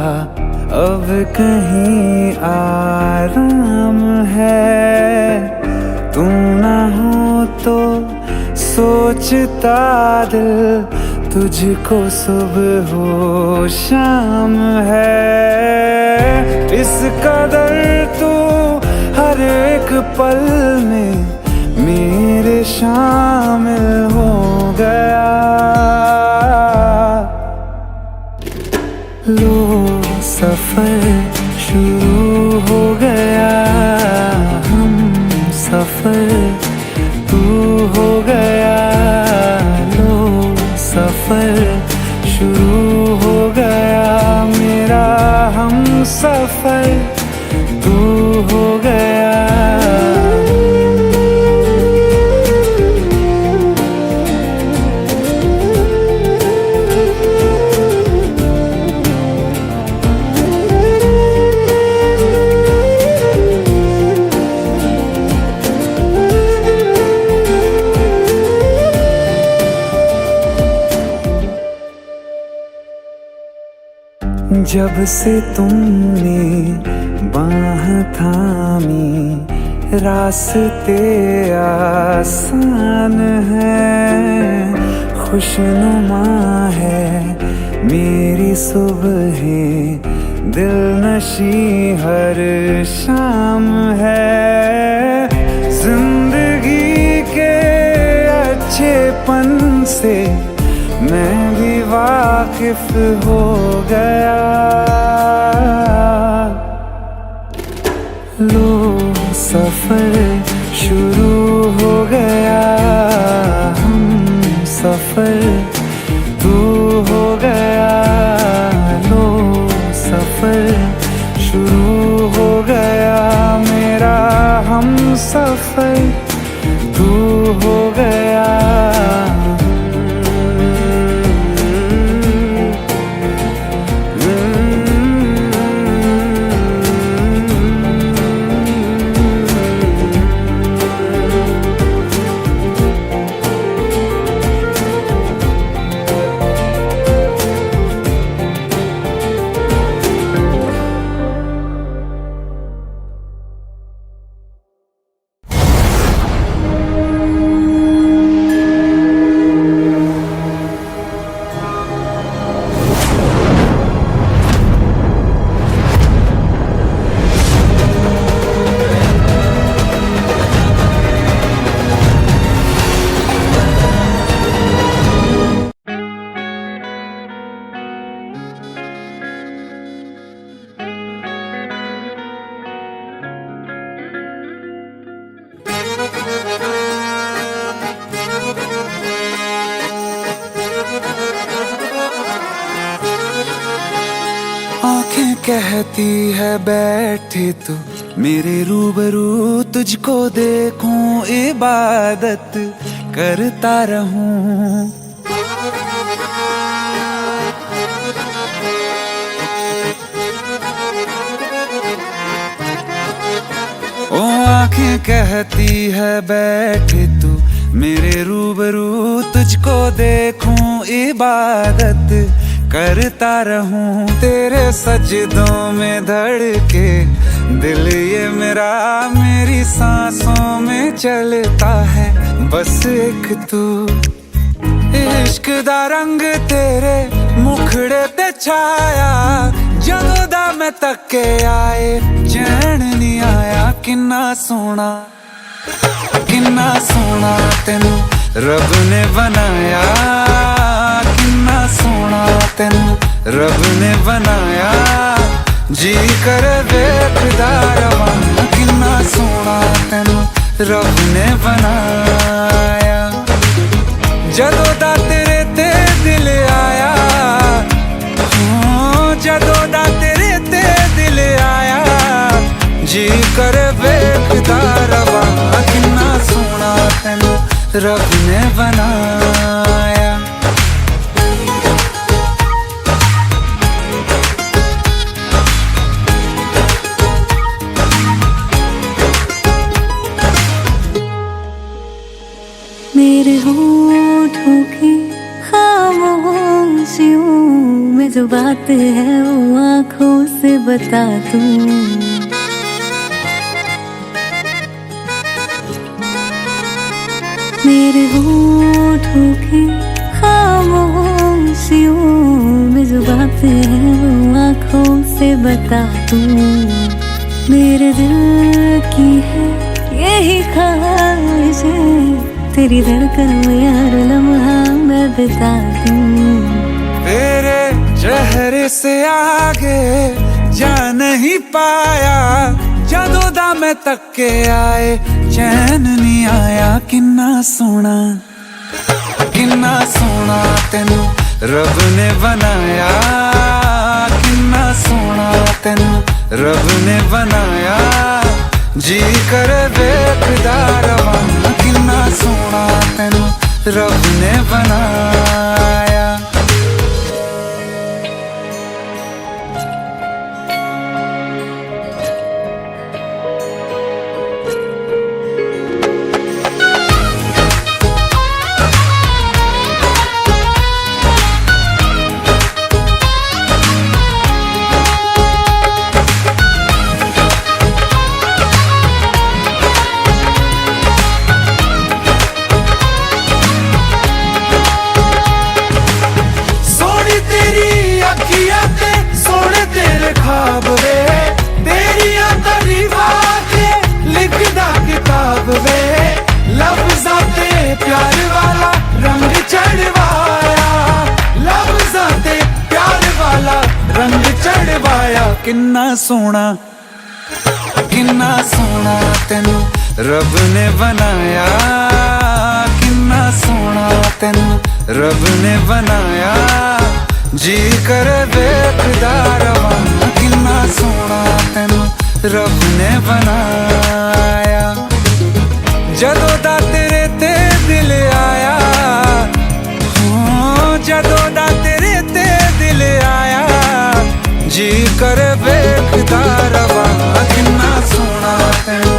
अब कहीं आराम है। तू ना हो तो सोचता दिल तुझको सुबह हो शाम है। इस कदर तू हर एक पल में मेरे शामिल हो गया। लो सफर शुरू हो गया, हम सफर तू हो गया। लो सफर शुरू हो गया, मेरा हम सफर तू हो गया। जब से तुमने बाह थामी रास्ते आसान है। खुशनुमा है मेरी सुबहें, दिल नशी हर शाम है। जिंदगी के अच्छेपन से मैं भी वाकिफ हो गया। लो सफर शुरू हो गया, हम सफर तू हो गया। लो सफर शुरू हो गया, मेरा हम सफर तू हो गया। आंखें कहती है बैठे तू मेरे रूबरू, तुझको देखूं इबादत करता रहूं। ओ आंखें कहती है बैठे तू मेरे रूबरू, तुझको देखूं इबादत करता रहूं। तेरे सजदों में धड़के दिल ये मेरा, मेरी सांसों में चलता है बस एक तू। इश्क दा रंग तेरे मुखड़े ते छाया, जदों दा मैं तके आए चैन नहीं आया। किन्ना सोना तेनू रब ने बनाया किन्ना सोना तेन, रब ने बनाया जी कर वेखदा रवां किन्ना सोना तेन, रब ने बनाया। जदों दा तेरे ते दिल आया, जदों दा तेरे ते दिल आया, जी कर वेखदा रवां किन्ना सोना तेन, रब ने बनाया। मेरे होठों की खामोशियों में जो बात है वो आँखों से बता दूं। मेरे होठों की खामोशियों में जो बात है वो आँखों से बता दूं। मेरे दिल की है यही ख्वाहिश है, तेरी धड़कन में हर लम्हा मैं बिता दूं। तेरे चेहरे से आगे जा नहीं पाया, जदों दा मैं तक्के आए चैन नहीं आया। किन्ना सोना तेनू रब ने बनाया, किन्ना सोना तेनू रब ने बनाया, जी कर वेखदा रवां किन्ना सोना तेनू रब ने बनाया। प्यार वाला रंग चढ़वाया, लफ्ज़ां ते प्यार वाला रंग चढ़वाया। किन्ना सोना तेनू रब ने बनाया, किन्ना सोना तेनू रब ने बनाया, जी कर वेखदा रवां किन्ना सोना तेनू रब ने बनाया। जदों दा तेरे ते दिल आया, जदों दा तेरे ते दिल आया, जी कर वेखदा रवां किन्ना सोना तेनू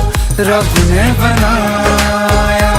रब ने बनाया।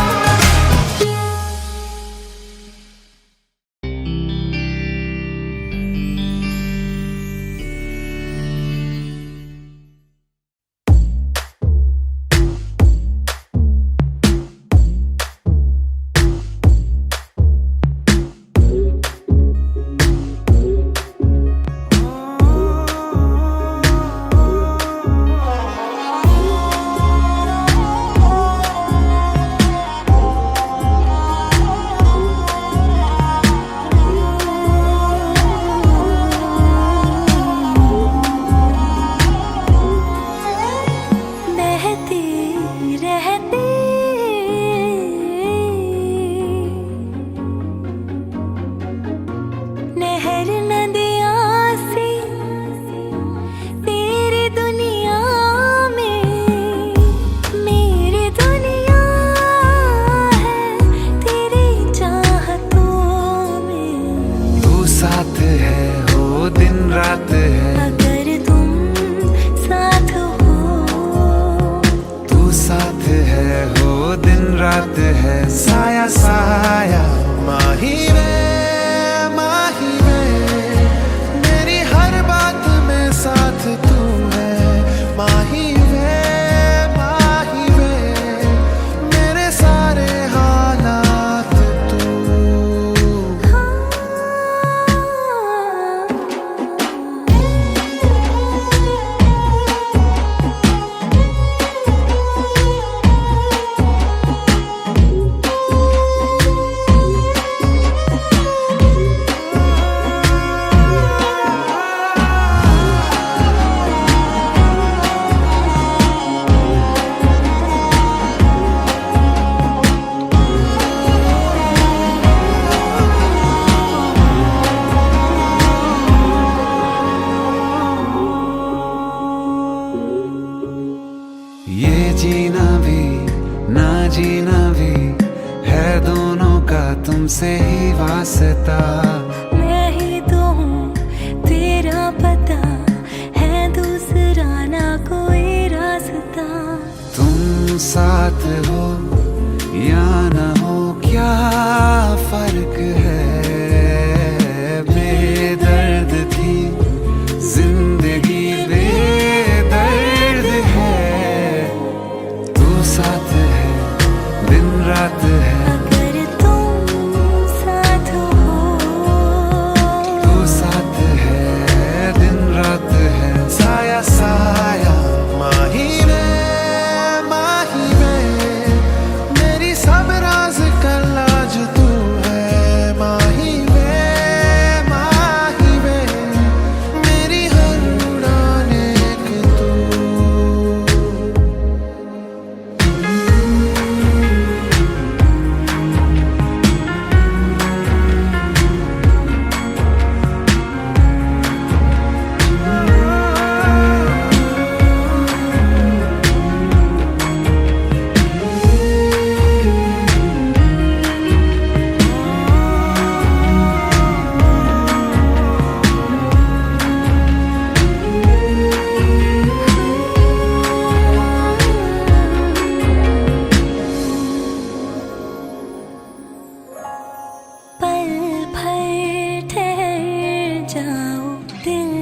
जीना भी है दोनों का तुमसे ही वास्ता। मैं ही तो हूँ तेरा पता, है दूसरा ना कोई रास्ता। तुम साथ हो या न हो क्या फर्क है, बेदर्द थी जिंदगी बेदर्द है। तू साथ है दिन रात है, अगर तुम साथ हो। तू साथ है दिन रात है। साया साया माही में मेरी सब राज का लाज तू है। माही में मेरी हर उड़ान एक तू। पल भर ठहर जाओ, दिल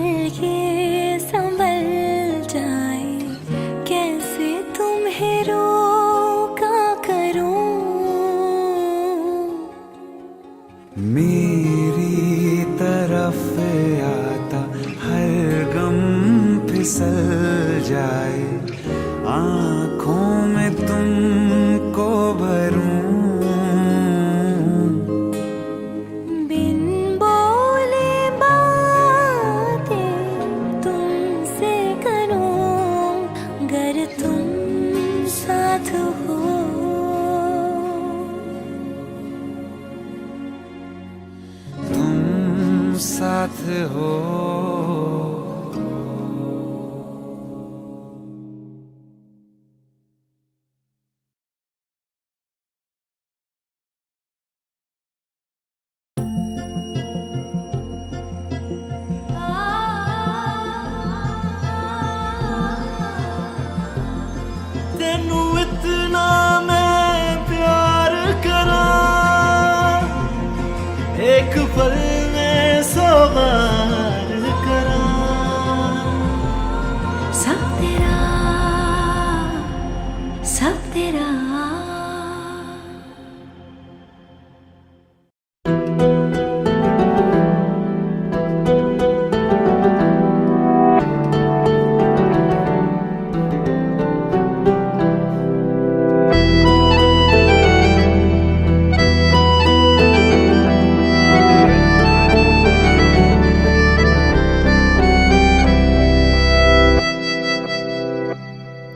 ये संभल जाए। कैसे तुम्हें रोका करूं, मेरी तरफ आता हर गम फिसल जाए। आँखों में तुमको भरूं, बिन बोले बातें तुमसे करूं। गर तुम साथ हो, तुम साथ हो। तेनू इतना मैं प्यार करा, एक पल में सौ बार करा। सब तेरा, सब तेरा।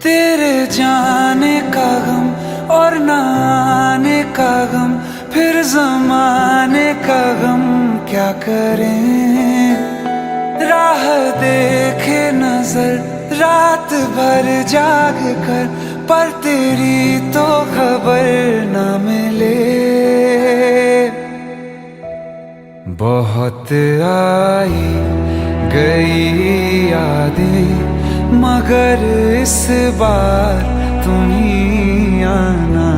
तेरे जाने का गम और न आने का गम, फिर जमाने का गम क्या करें। राह देखे नजर रात भर जाग कर, पर तेरी तो खबर न मिले। बहुत आई गई यादें, मगर इस बार तुम ही आना।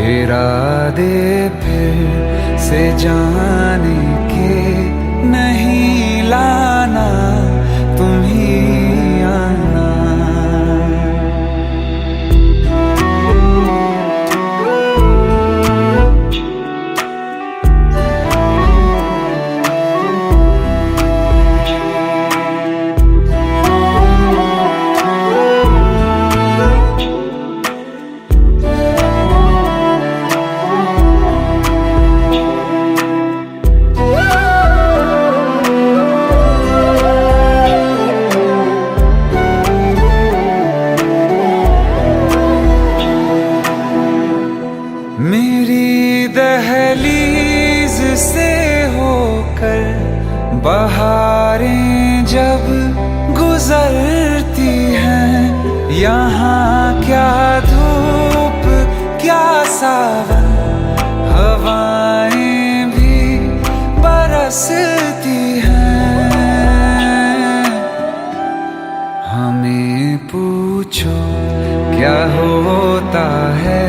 इरादे फिर से जाने के नहीं लाना, तुम ही आना। बहारें जब गुजरती हैं, यहाँ क्या धूप क्या सावन हवाएं भी बरसती हैं। हमें पूछो क्या होता है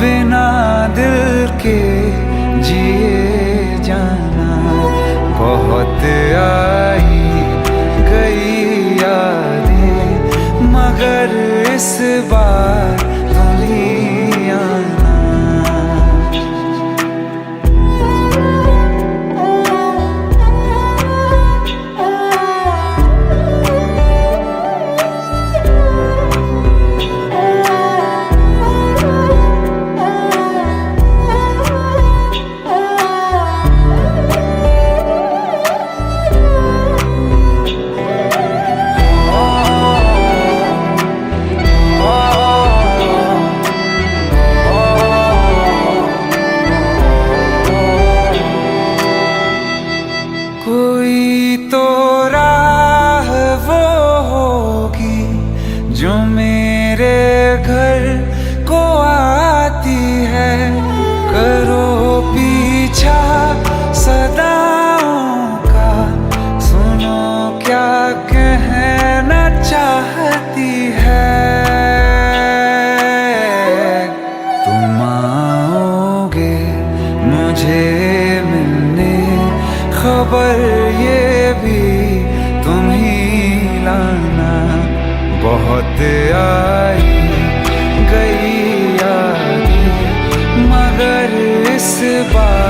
बिना दिल के जिए जाना। बहुत आई गई यादें मगर इस बार तुम ही आना। कोई तो राह वो होगी जो मेरे घर को आती है। करो पीछा सदाओं का, सुनो क्या कहना चाहती है। तुम आओगे मुझे मिलने, खबर ये भी तुम ही लाना। बहुत आई गई यादें मगर इस बार